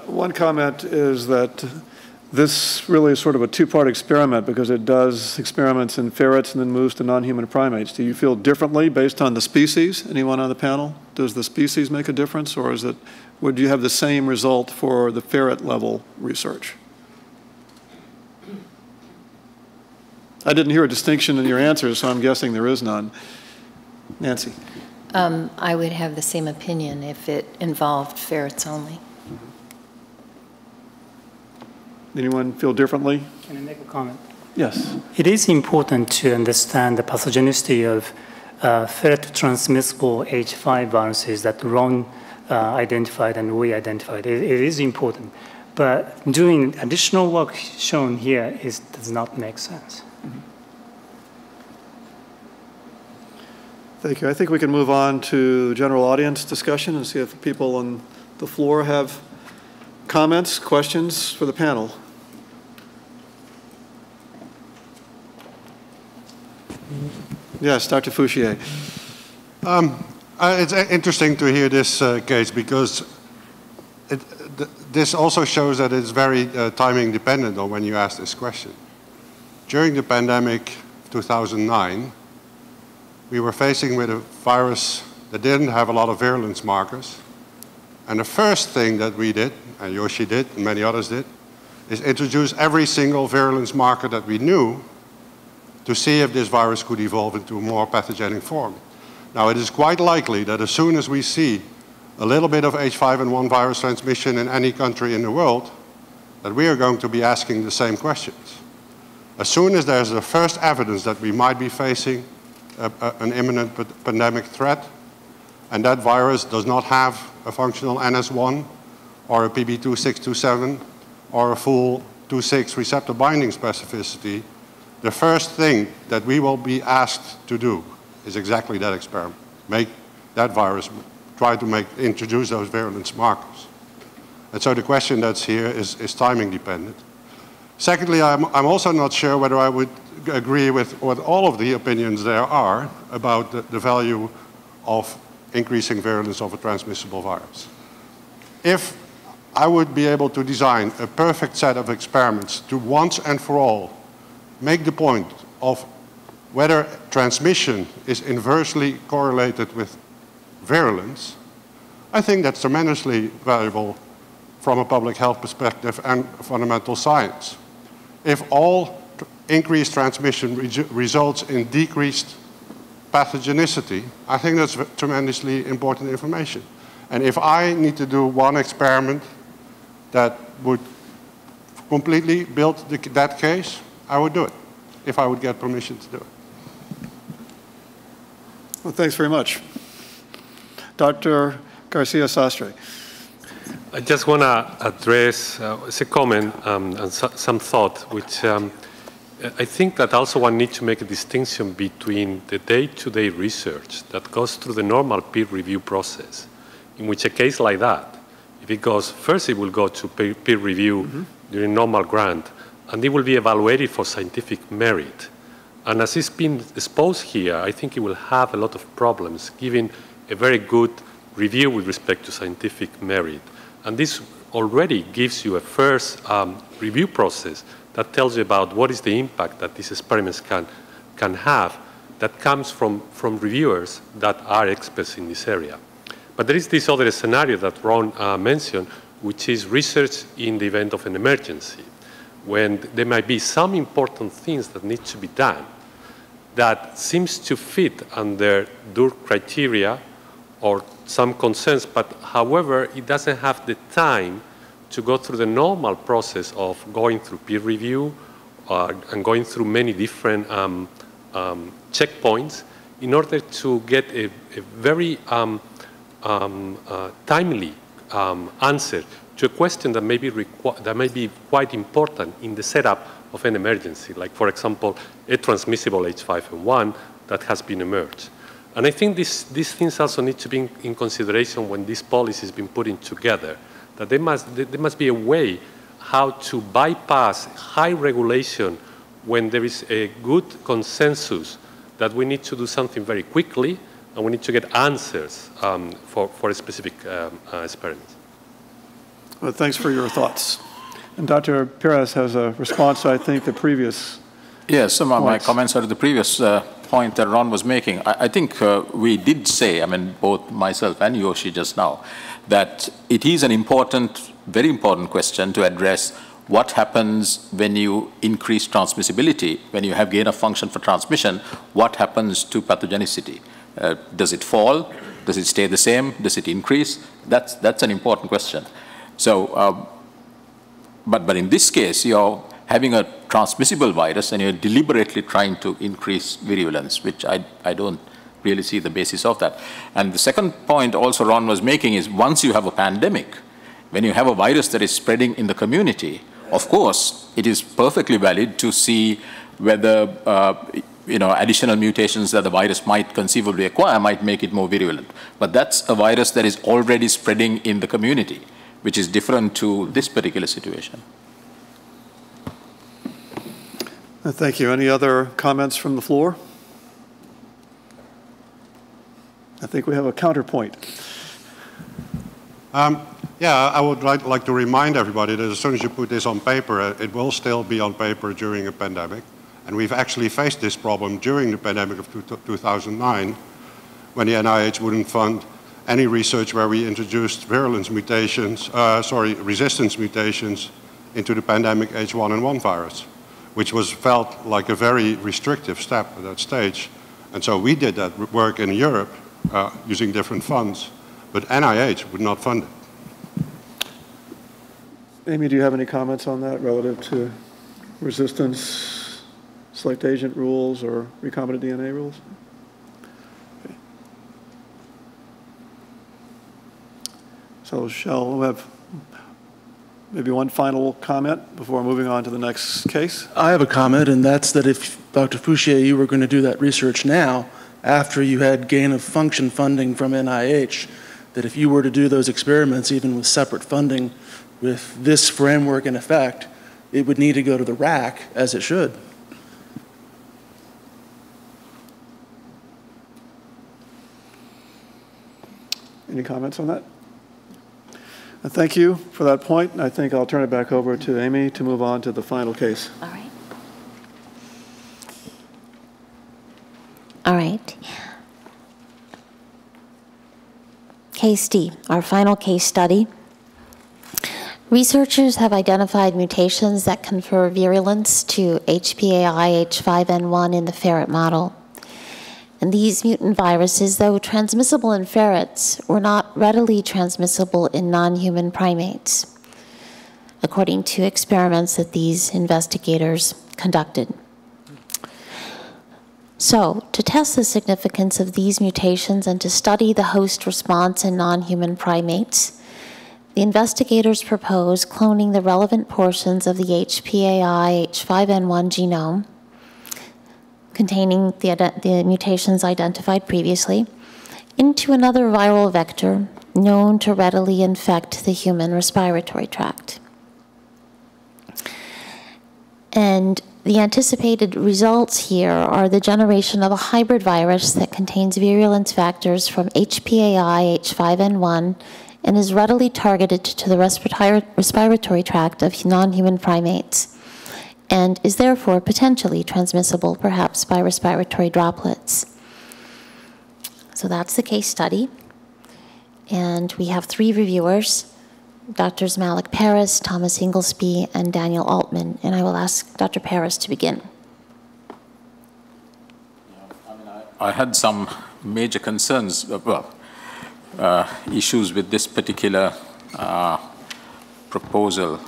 One comment is that this really is sort of a two-part experiment because it does experiments in ferrets and then moves to non-human primates. Do you feel differently based on the species? Anyone on the panel? Does the species make a difference, or is it, would you have the same result for the ferret level research? I didn't hear a distinction in your answers, so I'm guessing there is none. Nancy. I would have the same opinion if it involved ferrets only. Anyone feel differently? Can I make a comment? Yes. It is important to understand the pathogenicity of ferret transmissible H5 viruses that Ron identified and we identified. It is important. But doing additional work shown here does not make sense. Thank you. I think we can move on to general audience discussion and see if people on the floor have comments, questions for the panel. Yes, Dr. Fouchier. It's interesting to hear this case because this also shows that it's very timing dependent on when you ask this question. During the pandemic 2009, we were facing with a virus that didn't have a lot of virulence markers. And the first thing that we did, and Yoshi did, and many others did, is introduce every single virulence marker that we knew to see if this virus could evolve into a more pathogenic form. Now, it is quite likely that as soon as we see a little bit of H5N1 virus transmission in any country in the world, that we are going to be asking the same questions. As soon as there's the first evidence that we might be facing an imminent pandemic threat, and that virus does not have a functional NS1 or a PB2627 or a full 2,6 receptor binding specificity, the first thing that we will be asked to do is exactly that experiment. Make that virus, try to introduce those virulence markers. And so the question that's here is timing dependent. Secondly, I'm also not sure whether I would agree with what all of the opinions there are about the value of increasing virulence of a transmissible virus. If I would be able to design a perfect set of experiments to once and for all make the point of whether transmission is inversely correlated with virulence, I think that's tremendously valuable from a public health perspective and fundamental science. If all increased transmission results in decreased pathogenicity, I think that's tremendously important information. And if I need to do one experiment that would completely build that case, I would do it, if I would get permission to do it. Well, thanks very much. Dr. Garcia-Sastre. I just want to address as a comment and some thought, which I think that also one needs to make a distinction between the day-to-day research that goes through the normal peer review process, in which a case like that, if it goes, first it will go to peer review during normal grant, and it will be evaluated for scientific merit. And as it's been exposed here, I think it will have a lot of problems, giving a very good review with respect to scientific merit. And this already gives you a first review process that tells you about what is the impact that these experiments can have that comes from reviewers that are experts in this area. But there is this other scenario that Ron mentioned, which is research in the event of an emergency, when there might be some important things that need to be done that seems to fit under DUR criteria or some concerns, but however, it doesn't have the time to go through the normal process of going through peer review and going through many different checkpoints in order to get a very timely answer to a question that may be quite important in the setup of an emergency, like, for example, a transmissible H5N1 that has been emerged. And I think these things also need to be in consideration when this policy is being put in together, that there must be a way how to bypass high regulation when there is a good consensus that we need to do something very quickly and we need to get answers for a specific experiment. Well, thanks for your thoughts. And Dr. Perez has a response to, I think, the previous Yes, some of my comments are to the previous point that Ron was making. I think we did say, I mean, both myself and Yoshi just now, that it is an important, very important question to address what happens when you increase transmissibility, when you have gain of function for transmission, what happens to pathogenicity? Does it fall? Does it stay the same? Does it increase? That's an important question. So, but in this case, you're having a transmissible virus and you're deliberately trying to increase virulence, which I don't really see the basis of that. And the second point also Ron was making is once you have a pandemic, when you have a virus that is spreading in the community, of course, it is perfectly valid to see whether additional mutations that the virus might conceivably acquire might make it more virulent. But that's a virus that is already spreading in the community, which is different to this particular situation. Thank you. Any other comments from the floor? I think we have a counterpoint. Yeah, I would like to remind everybody that as soon as you put this on paper, it will still be on paper during a pandemic. And we've actually faced this problem during the pandemic of 2009, when the NIH wouldn't fund any research where we introduced resistance mutations into the pandemic H1N1 virus, which was felt like a very restrictive step at that stage. And so we did that work in Europe using different funds, but NIH would not fund it. Amy, do you have any comments on that relative to resistance, select agent rules, or recombinant DNA rules? Okay. So shall we have maybe one final comment before moving on to the next case? I have a comment, and that's that if, Dr. Fouchier, you were going to do that research now, after you had gain of function funding from NIH, that if you were to do those experiments, even with separate funding, with this framework in effect, it would need to go to the RAC, as it should. Any comments on that? Thank you for that point. I think I'll turn it back over to Amy to move on to the final case. All right. All right. Case D, our final case study. Researchers have identified mutations that confer virulence to HPAI H5N1 in the ferret model. And these mutant viruses, though transmissible in ferrets, were not readily transmissible in non-human primates, according to experiments that these investigators conducted. So, to test the significance of these mutations and to study the host response in non-human primates, the investigators proposed cloning the relevant portions of the HPAI H5N1 genome containing the mutations identified previously into another viral vector known to readily infect the human respiratory tract. And the anticipated results here are the generation of a hybrid virus that contains virulence factors from HPAI H5N1 and is readily targeted to the respiratory tract of non-human primates, and is therefore potentially transmissible, perhaps by respiratory droplets. So that's the case study. And we have 3 reviewers, Drs. Malik Paris, Thomas Inglesby, and Daniel Altman. And I will ask Dr. Paris to begin. I had some major concerns, issues with this particular proposal.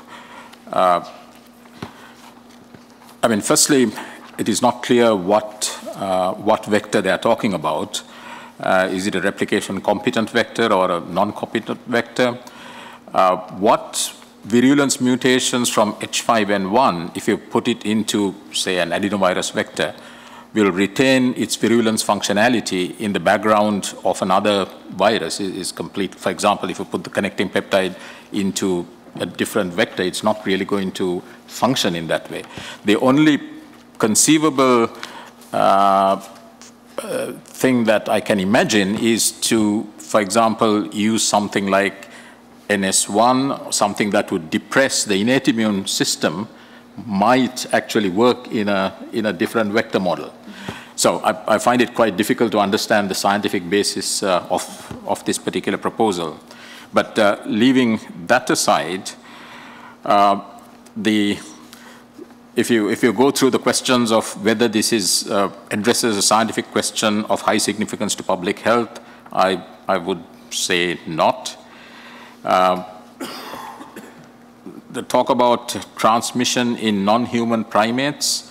Firstly, it is not clear what vector they are talking about. Is it a replication competent vector or a non-competent vector? What virulence mutations from H5N1, if you put it into, say, an adenovirus vector, will retain its virulence functionality in the background of another virus is complete. For example, if you put the connecting peptide into a different vector, it's not really going to function in that way. The only conceivable thing that I can imagine is to, for example, use something like NS1, something that would depress the innate immune system, might actually work in a different vector model. So I find it quite difficult to understand the scientific basis of this particular proposal. But leaving that aside, if you go through the questions of whether this is addresses a scientific question of high significance to public health, I would say not. The talk about transmission in non-human primates.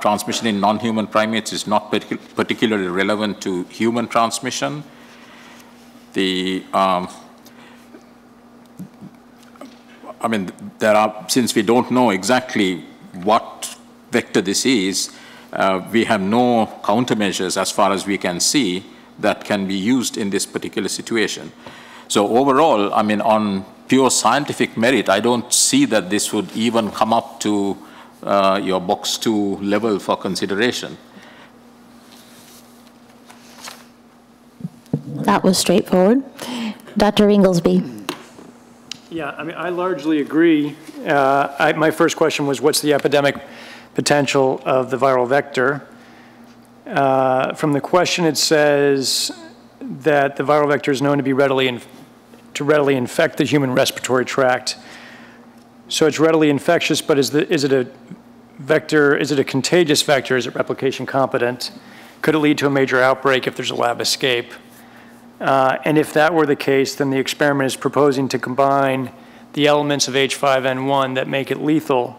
Transmission in non-human primates is not particularly relevant to human transmission. Since we don't know exactly what vector this is, we have no countermeasures as far as we can see that can be used in this particular situation. So overall, on pure scientific merit, I don't see that this would even come up to your box 2 level for consideration. That was straightforward. Dr. Inglesby. Yeah, I largely agree. My first question was, what's the epidemic potential of the viral vector? From the question, it says that the viral vector is known to be readily infect the human respiratory tract. So it's readily infectious, but is it a vector? Is it a contagious vector? Is it replication competent? Could it lead to a major outbreak if there's a lab escape? And if that were the case, then the experiment is proposing to combine the elements of H5N1 that make it lethal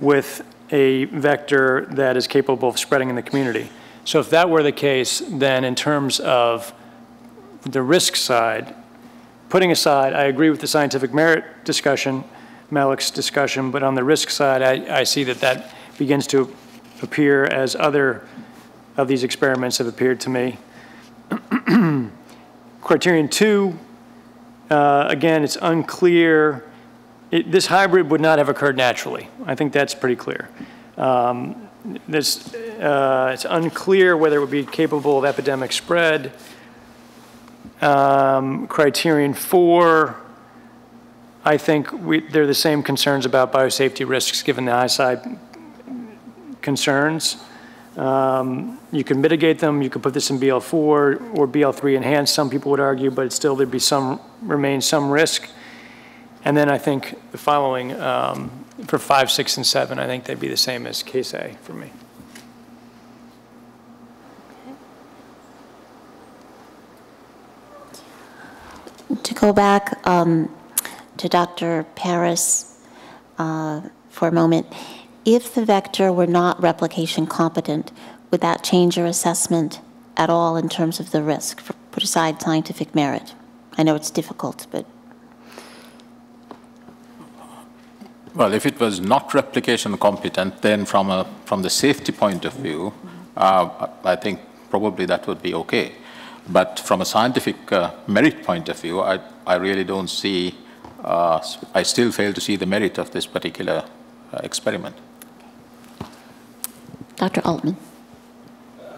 with a vector that is capable of spreading in the community. So if that were the case, then in terms of the risk side, putting aside, I agree with the scientific merit discussion, Malik's discussion, but on the risk side, I see that begins to appear as other of these experiments have appeared to me. Criterion 2, again, it's unclear. This hybrid would not have occurred naturally. I think that's pretty clear. It's unclear whether it would be capable of epidemic spread. Criterion 4, I think they're the same concerns about biosafety risks given the high side concerns. You can mitigate them. You could put this in BL4 or BL3 enhanced, some people would argue, but still there'd be remain some risk. And then I think the following, for 5, 6, and 7, I think they'd be the same as case A for me. to go back to Dr. Paris for a moment, if the vector were not replication competent, would that change your assessment at all in terms of the risk? Put aside scientific merit. I know it's difficult, but. Well, if it was not replication competent, then from the safety point of view, I think probably that would be okay. But from a scientific merit point of view, I really don't see, I still fail to see the merit of this particular experiment. Dr. Altman.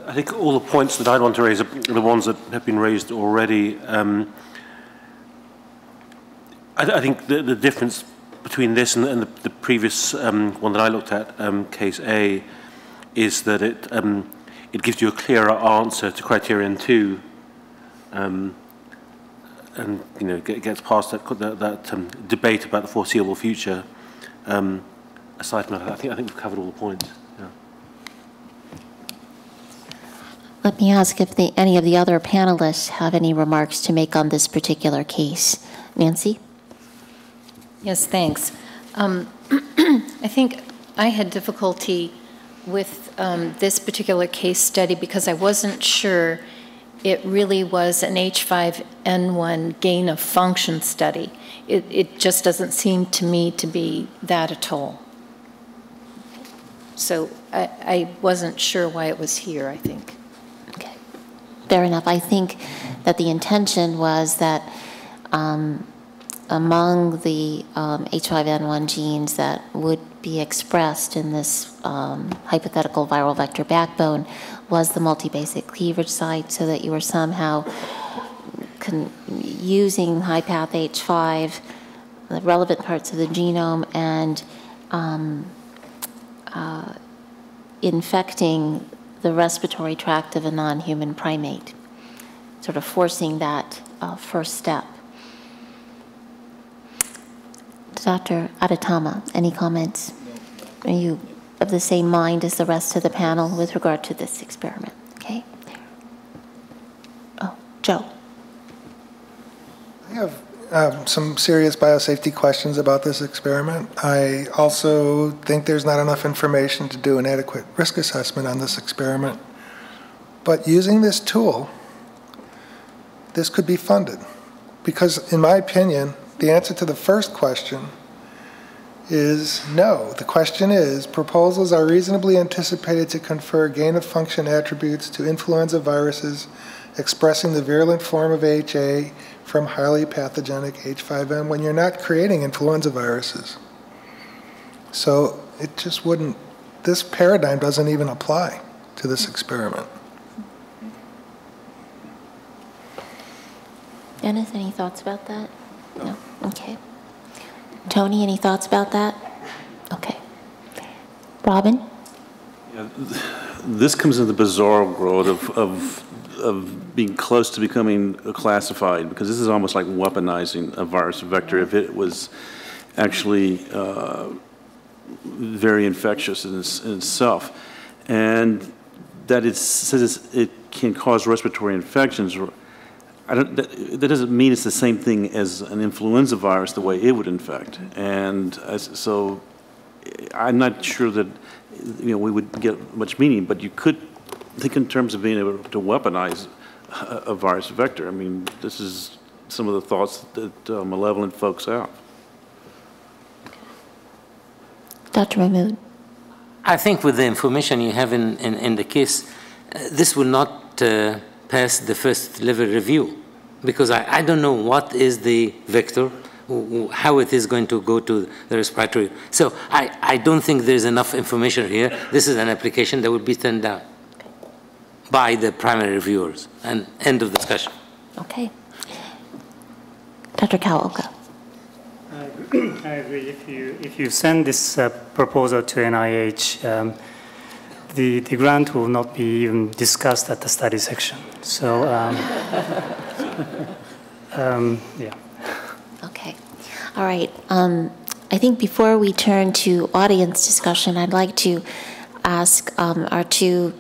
I think all the points that I'd want to raise are the ones that have been raised already. I think the difference between this and the previous one that I looked at, case A, is that it gives you a clearer answer to criterion 2, and you know it gets past that debate about the foreseeable future. Aside from that, I think we've covered all the points. Yeah. Let me ask if any of the other panelists have any remarks to make on this particular case. Nancy? Yes, thanks. I think I had difficulty with this particular case study because I wasn't sure it really was an H5N1 gain of function study. It just doesn't seem to me to be that at all. So I wasn't sure why it was here, I think. Okay, fair enough. I think that the intention was that among the H5N1 genes that would be expressed in this hypothetical viral vector backbone was the multi-basic cleavage site, so that you were somehow using HiPath H5, the relevant parts of the genome, and infecting the respiratory tract of a non-human primate, sort of forcing that first step. Dr. Adatama, any comments? Are you of the same mind as the rest of the panel with regard to this experiment? Okay. Oh, Joe. I have some serious biosafety questions about this experiment. I also think there's not enough information to do an adequate risk assessment on this experiment. But using this tool, this could be funded. Because in my opinion, the answer to the first question is no. The question is, proposals are reasonably anticipated to confer gain-of-function attributes to influenza viruses expressing the virulent form of HA from highly pathogenic H5N when you're not creating influenza viruses. So it just wouldn't, this paradigm doesn't even apply to this experiment. Dennis, any thoughts about that? No? Okay. Tony, any thoughts about that? Okay. Robin? Yeah, this comes in the bizarre world of being close to becoming classified, because this is almost like weaponizing a virus vector if it was actually very infectious in itself. And that it says it can cause respiratory infections. That doesn't mean it's the same thing as an influenza virus, the way it would infect. And so I'm not sure that we would get much meaning, but you could think in terms of being able to weaponize a virus vector. I mean, this is some of the thoughts that malevolent folks have. Dr. Mahmood? I think with the information you have in the case, this will not pass the first level review, because I don't know what is the vector, how it is going to go to the respiratory. So I don't think there's enough information here. This is an application that will be turned down by the primary reviewers, and end of discussion. Okay. Dr. Kawaoka. I agree. If you send this proposal to NIH, the grant will not be even discussed at the study section. So, yeah. Okay. All right. I think before we turn to audience discussion, I'd like to ask our two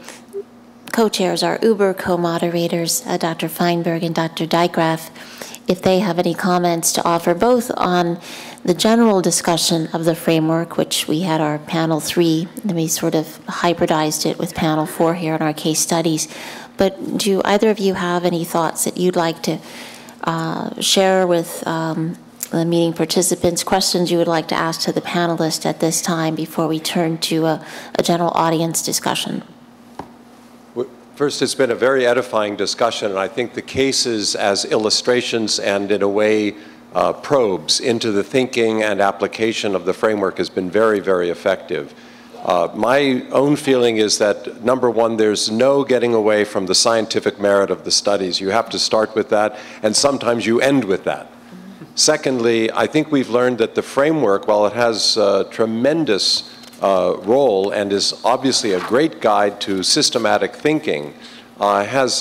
co-chairs, our Uber co-moderators, Dr. Feinberg and Dr. Dijkgraaf, if they have any comments to offer, both on the general discussion of the framework, which we had our panel 3, and we sort of hybridized it with panel 4 here in our case studies. But do either of you have any thoughts that you'd like to share with the meeting participants, questions you would like to ask to the panelists at this time before we turn to a general audience discussion? First, it's been a very edifying discussion, and I think the cases as illustrations and, in a way, probes into the thinking and application of the framework has been very, very effective. My own feeling is that, number one, there's no getting away from the scientific merit of the studies. You have to start with that, and sometimes you end with that. Secondly, I think we've learned that the framework, while it has a tremendous role and is obviously a great guide to systematic thinking, has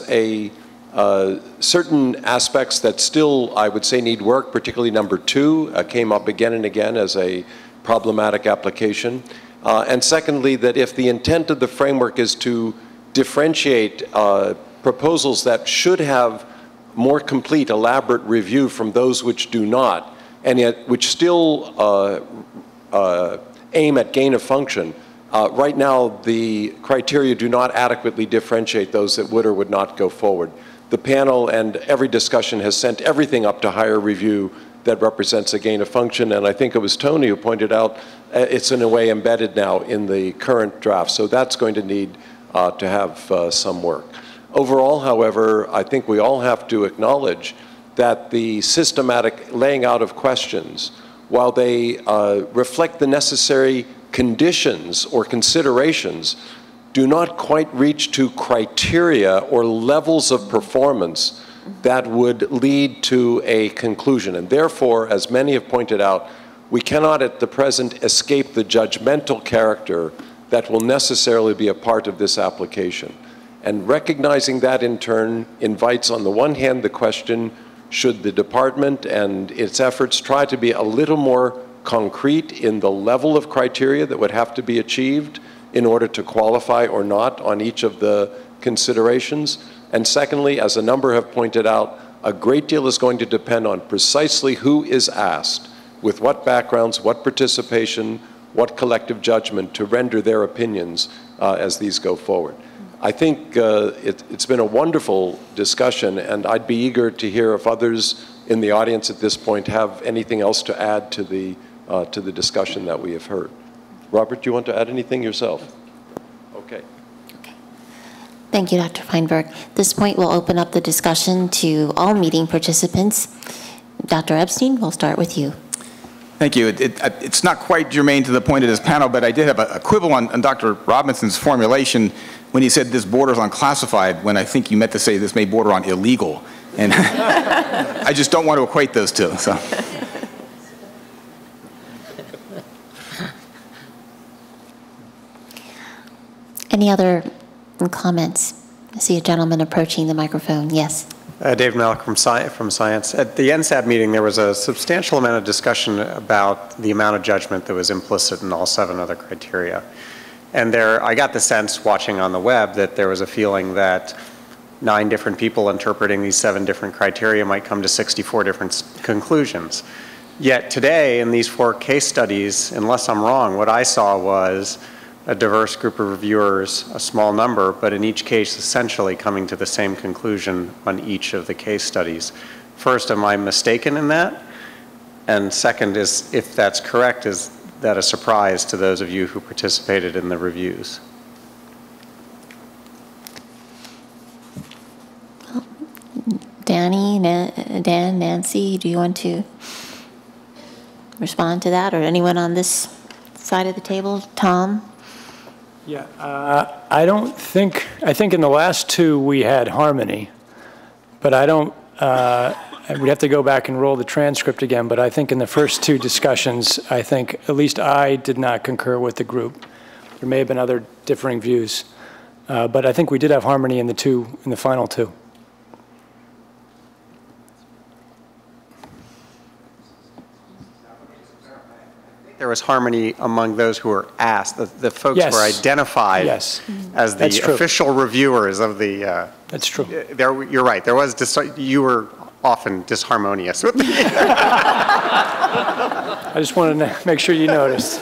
certain aspects that still, I would say, need work, particularly number 2, came up again and again as a problematic application. And secondly, that if the intent of the framework is to differentiate proposals that should have more complete, elaborate review from those which do not, and yet which still aim at gain of function, right now the criteria do not adequately differentiate those that would or would not go forward. The panel and every discussion has sent everything up to higher review that represents a gain of function, and I think it was Tony who pointed out it's in a way embedded now in the current draft, so that's going to need to have some work. Overall, however, I think we all have to acknowledge that the systematic laying out of questions, while they reflect the necessary conditions or considerations, do not quite reach to criteria or levels of performance that would lead to a conclusion. And therefore, as many have pointed out, we cannot at the present escape the judgmental character that will necessarily be a part of this application. And recognizing that, in turn, invites, on the one hand, the question, should the department and its efforts try to be a little more concrete in the level of criteria that would have to be achieved in order to qualify or not on each of the considerations? And secondly, as a number have pointed out, a great deal is going to depend on precisely who is asked, with what backgrounds, what participation, what collective judgment to render their opinions as these go forward. I think it's been a wonderful discussion, and I'd be eager to hear if others in the audience at this point have anything else to add to the discussion that we have heard. Robert, do you want to add anything yourself? Okay. Thank you, Dr. Feinberg. At this point, we'll open up the discussion to all meeting participants. Dr. Epstein, we'll start with you. Thank you. It's not quite germane to the point of this panel, but I did have a quibble on Dr. Robinson's formulation when he said this borders on classified, when I think you meant to say this may border on illegal. And I just don't want to equate those two. So. Any other comments? I see a gentleman approaching the microphone. Yes. Dave Malcolm from Science. At the NSAD meeting, there was a substantial amount of discussion about the amount of judgment that was implicit in all 7 other criteria. And I got the sense, watching on the web, that there was a feeling that 9 different people interpreting these 7 different criteria might come to 64 different conclusions. Yet today, in these 4 case studies, unless I'm wrong, what I saw was a diverse group of reviewers, a small number, but in each case essentially coming to the same conclusion on each of the case studies. First, am I mistaken in that? And second is, if that's correct, is that a surprise to those of you who participated in the reviews? Danny, Dan, Nancy, do you want to respond to that, or anyone on this side of the table? Tom? Yeah, I think in the last 2 we had harmony, but I don't, we'd have to go back and roll the transcript again, but I think in the first 2 discussions, I think at least I did not concur with the group. There may have been other differing views, but I think we did have harmony in the final 2. There was harmony among those who were asked. The folks were identified as the official reviewers of the. That's true. You're right. There was you were often disharmonious with me. I just wanted to make sure you noticed.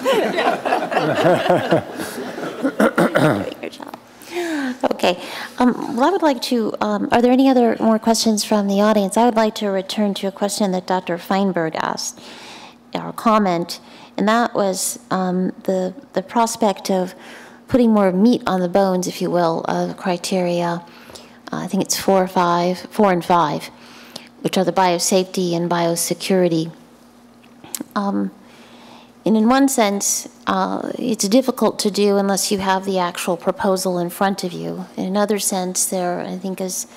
Okay. Well, I would like to, are there any other more questions from the audience? I would like to return to a question that Dr. Feinberg asked, or comment, and that was the prospect of putting more meat on the bones, if you will, of criteria. I think it's 4 and 5, which are the biosafety and biosecurity. And in one sense, it's difficult to do unless you have the actual proposal in front of you. In another sense, there, I think, as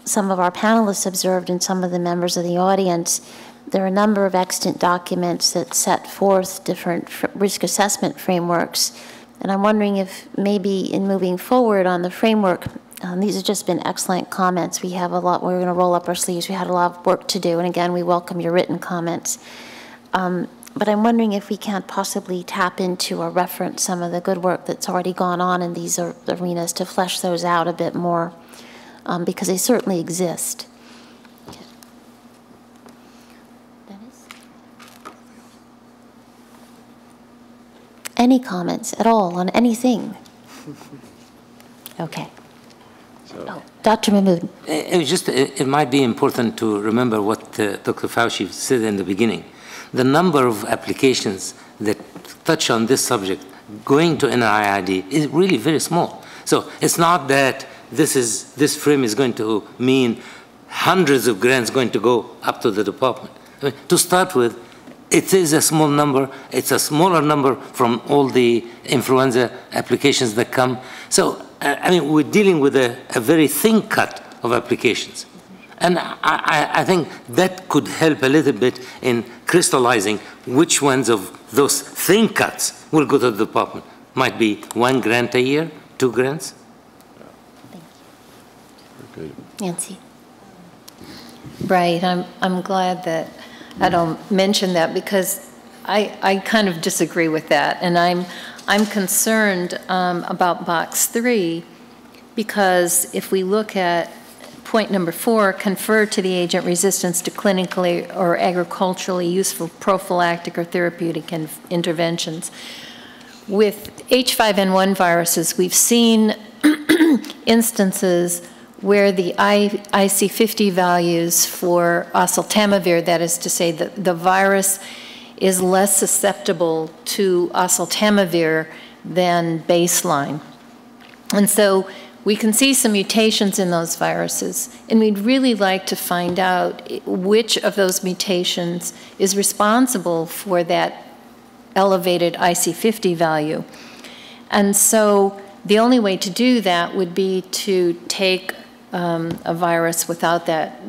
some of our panelists observed and some of the members of the audience, there are a number of extant documents that set forth different risk assessment frameworks. And I'm wondering if maybe in moving forward on the framework, these have just been excellent comments. We have a lot, we're going to roll up our sleeves. We had a lot of work to do. And again, we welcome your written comments. But I'm wondering if we can't possibly tap into or reference some of the good work that's already gone on in these arenas to flesh those out a bit more, because they certainly exist. Dennis? Any comments at all on anything? Okay. Oh, Dr. Mahmood. It might be important to remember what Dr. Fauci said in the beginning. The number of applications that touch on this subject going to NIID is really very small. So it's not that this frame is going to mean hundreds of grants going to go up to the department. I mean, to start with, it is a small number. It's a smaller number from all the influenza applications that come. So, I mean, we're dealing with a very thin cut of applications. And I think that could help a little bit in crystallizing which ones of those thin cuts will go to the department. Might be 1 grant a year, 2 grants. Thank you. Nancy. Right. I'm glad that I don't mention that, because I kind of disagree with that. And I'm concerned about box 3, because if we look at point number 4, confer to the agent resistance to clinically or agriculturally useful prophylactic or therapeutic interventions. With H5N1 viruses, we've seen instances where the IC50 values for oseltamivir, that is to say that the virus is less susceptible to oseltamivir than baseline. And so we can see some mutations in those viruses, and we'd really like to find out which of those mutations is responsible for that elevated IC50 value. And so the only way to do that would be to take a virus without that,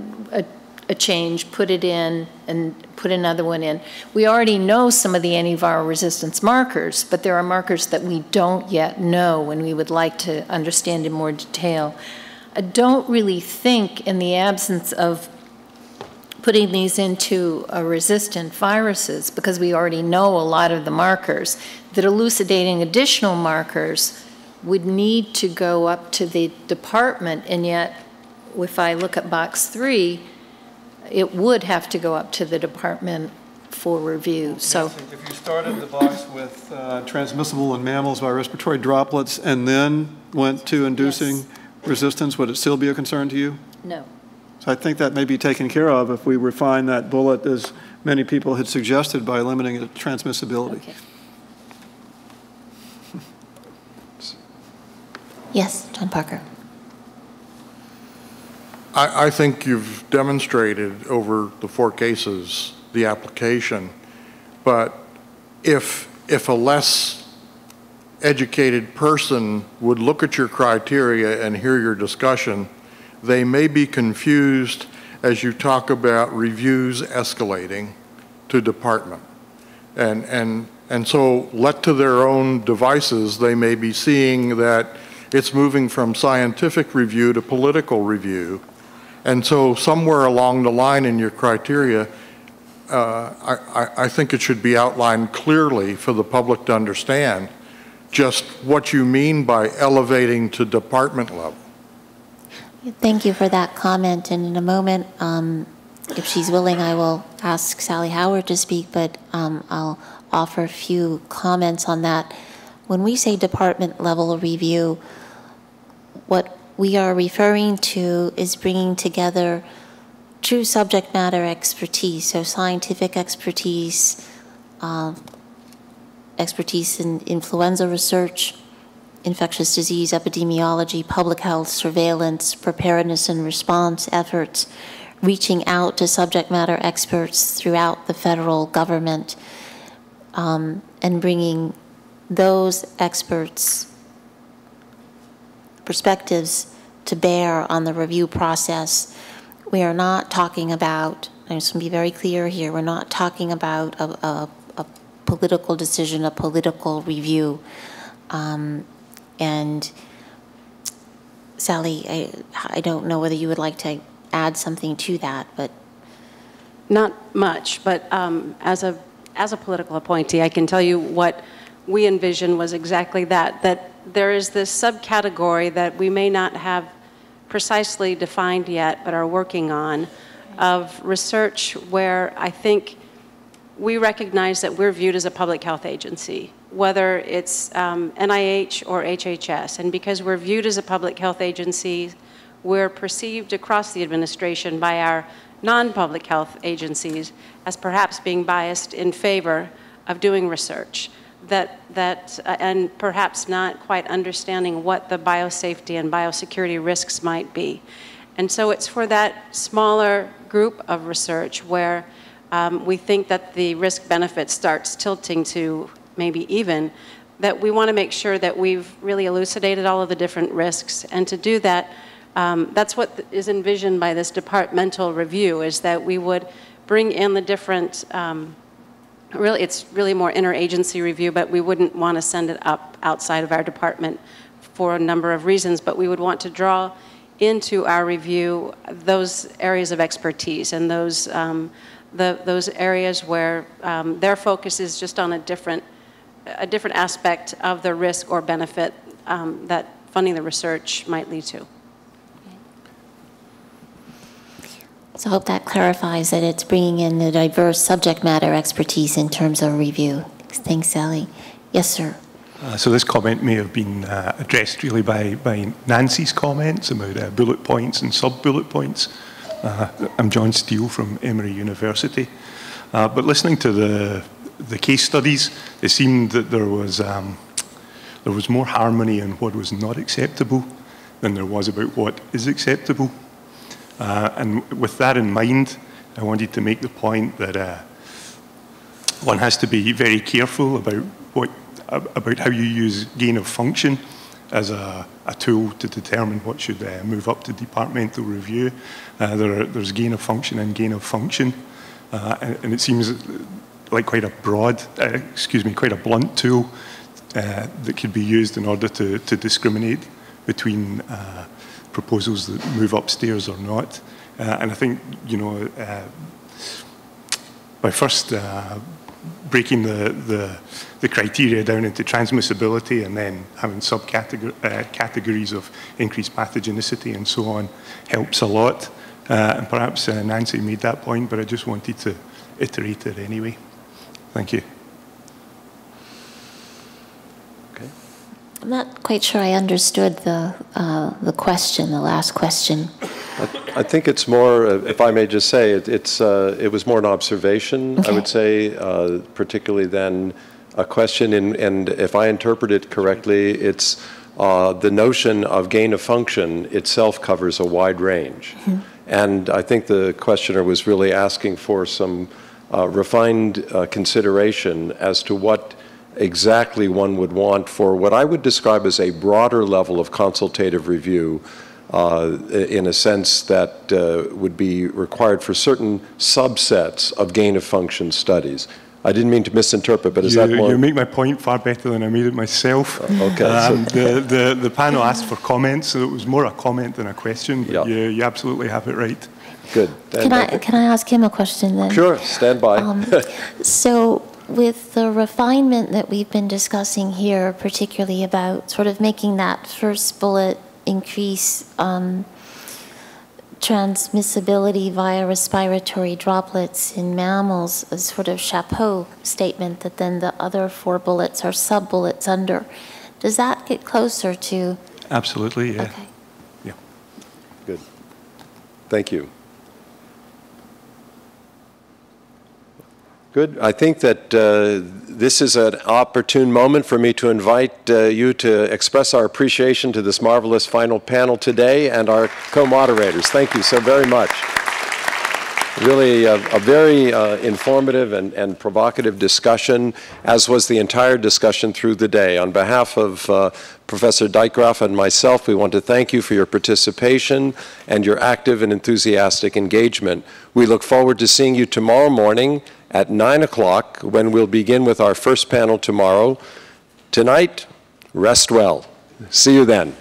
a change, put it in, and put another one in. We already know some of the antiviral resistance markers, but there are markers that we don't yet know and we would like to understand in more detail. I don't really think, in the absence of putting these into resistant viruses, because we already know a lot of the markers, that elucidating additional markers would need to go up to the department, and yet, if I look at box 3, it would have to go up to the department for review. So, if you started the box with transmissible in mammals by respiratory droplets and then went to inducing resistance, would it still be a concern to you? No. So I think that may be taken care of if we refine that bullet, as many people had suggested, by limiting it to transmissibility. Okay. Yes, John Parker. I think you've demonstrated over the 4 cases the application, but if a less educated person would look at your criteria and hear your discussion, they may be confused as you talk about reviews escalating to department. And so, left to their own devices, they may be seeing that it's moving from scientific review to political review. And so somewhere along the line in your criteria, I think it should be outlined clearly for the public to understand just what you mean by elevating to department level. Thank you for that comment. And in a moment, if she's willing, I will ask Sally Howard to speak, but I'll offer a few comments on that. When we say department level review, what we are referring to is bringing together true subject matter expertise, so scientific expertise, expertise in influenza research, infectious disease epidemiology, public health surveillance, preparedness and response efforts, reaching out to subject matter experts throughout the federal government, and bringing those experts' perspectives to bear on the review process. We are not talking about, I just want to be very clear here, we're not talking about a political decision, a political review. And Sally, I don't know whether you would like to add something to that, but. Not much, but as a political appointee, I can tell you what we envisioned was exactly that there is this subcategory that we may not have precisely defined yet, but are working on, of research where I think we recognize that we're viewed as a public health agency, whether it's NIH or HHS. And because we're viewed as a public health agency, we're perceived across the administration by our non-public health agencies as perhaps being biased in favor of doing research, and perhaps not quite understanding what the biosafety and biosecurity risks might be. And so it's for that smaller group of research where we think that the risk-benefit starts tilting to maybe even, that we want to make sure that we've really elucidated all of the different risks. And to do that, that's what is envisioned by this departmental review, is that we would bring in the different, really, it's really more interagency review, but we wouldn't want to send it up outside of our department for a number of reasons, but we would want to draw into our review those areas of expertise and those areas where their focus is just on a different aspect of the risk or benefit that funding the research might lead to. So I hope that clarifies that it's bringing in the diverse subject matter expertise in terms of review. Thanks, Sally. Yes, sir. So this comment may have been addressed really by Nancy's comments about bullet points and sub-bullet points. I'm John Steele from Emory University. But listening to the case studies, it seemed that there was more harmony in what was not acceptable than there was about what is acceptable. And with that in mind, I wanted to make the point that one has to be very careful about how you use gain of function as a tool to determine what should move up to departmental review. There's gain of function and gain of function, and it seems like quite a blunt tool that could be used in order to discriminate between proposals that move upstairs or not. And I think, by first breaking the criteria down into transmissibility and then having categories of increased pathogenicity and so on helps a lot. And perhaps Nancy made that point, but I just wanted to iterate it anyway. Thank you. Okay. I'm not quite sure I understood the question, the last question. I think it's more, if I may just say, it was more an observation, okay. I would say, particularly than a question. And if I interpret it correctly, it's the notion of gain of function itself covers a wide range. Mm-hmm. And I think the questioner was really asking for some refined consideration as to what exactly one would want for what I would describe as a broader level of consultative review, in a sense that would be required for certain subsets of gain of function studies. I didn't mean to misinterpret, but is that more? You make my point far better than I made it myself. Okay. The panel asked for comments, so it was more a comment than a question, but yeah. you absolutely have it right. Good. Can I ask him a question then? Sure, stand by. So with the refinement that we've been discussing here, particularly about sort of making that first bullet increase transmissibility via respiratory droplets in mammals, a sort of chapeau statement that then the other 4 bullets are sub-bullets under. Does that get closer to? Absolutely, yeah. Okay. Yeah. Good. Thank you. Good. I think that this is an opportune moment for me to invite you to express our appreciation to this marvelous final panel today and our co-moderators. Thank you so very much. Really a very informative and provocative discussion, as was the entire discussion through the day. On behalf of Professor Dijkgraaf and myself, we want to thank you for your participation and your active and enthusiastic engagement. We look forward to seeing you tomorrow morning at 9 o'clock, when we'll begin with our first panel tomorrow. Tonight, rest well. See you then.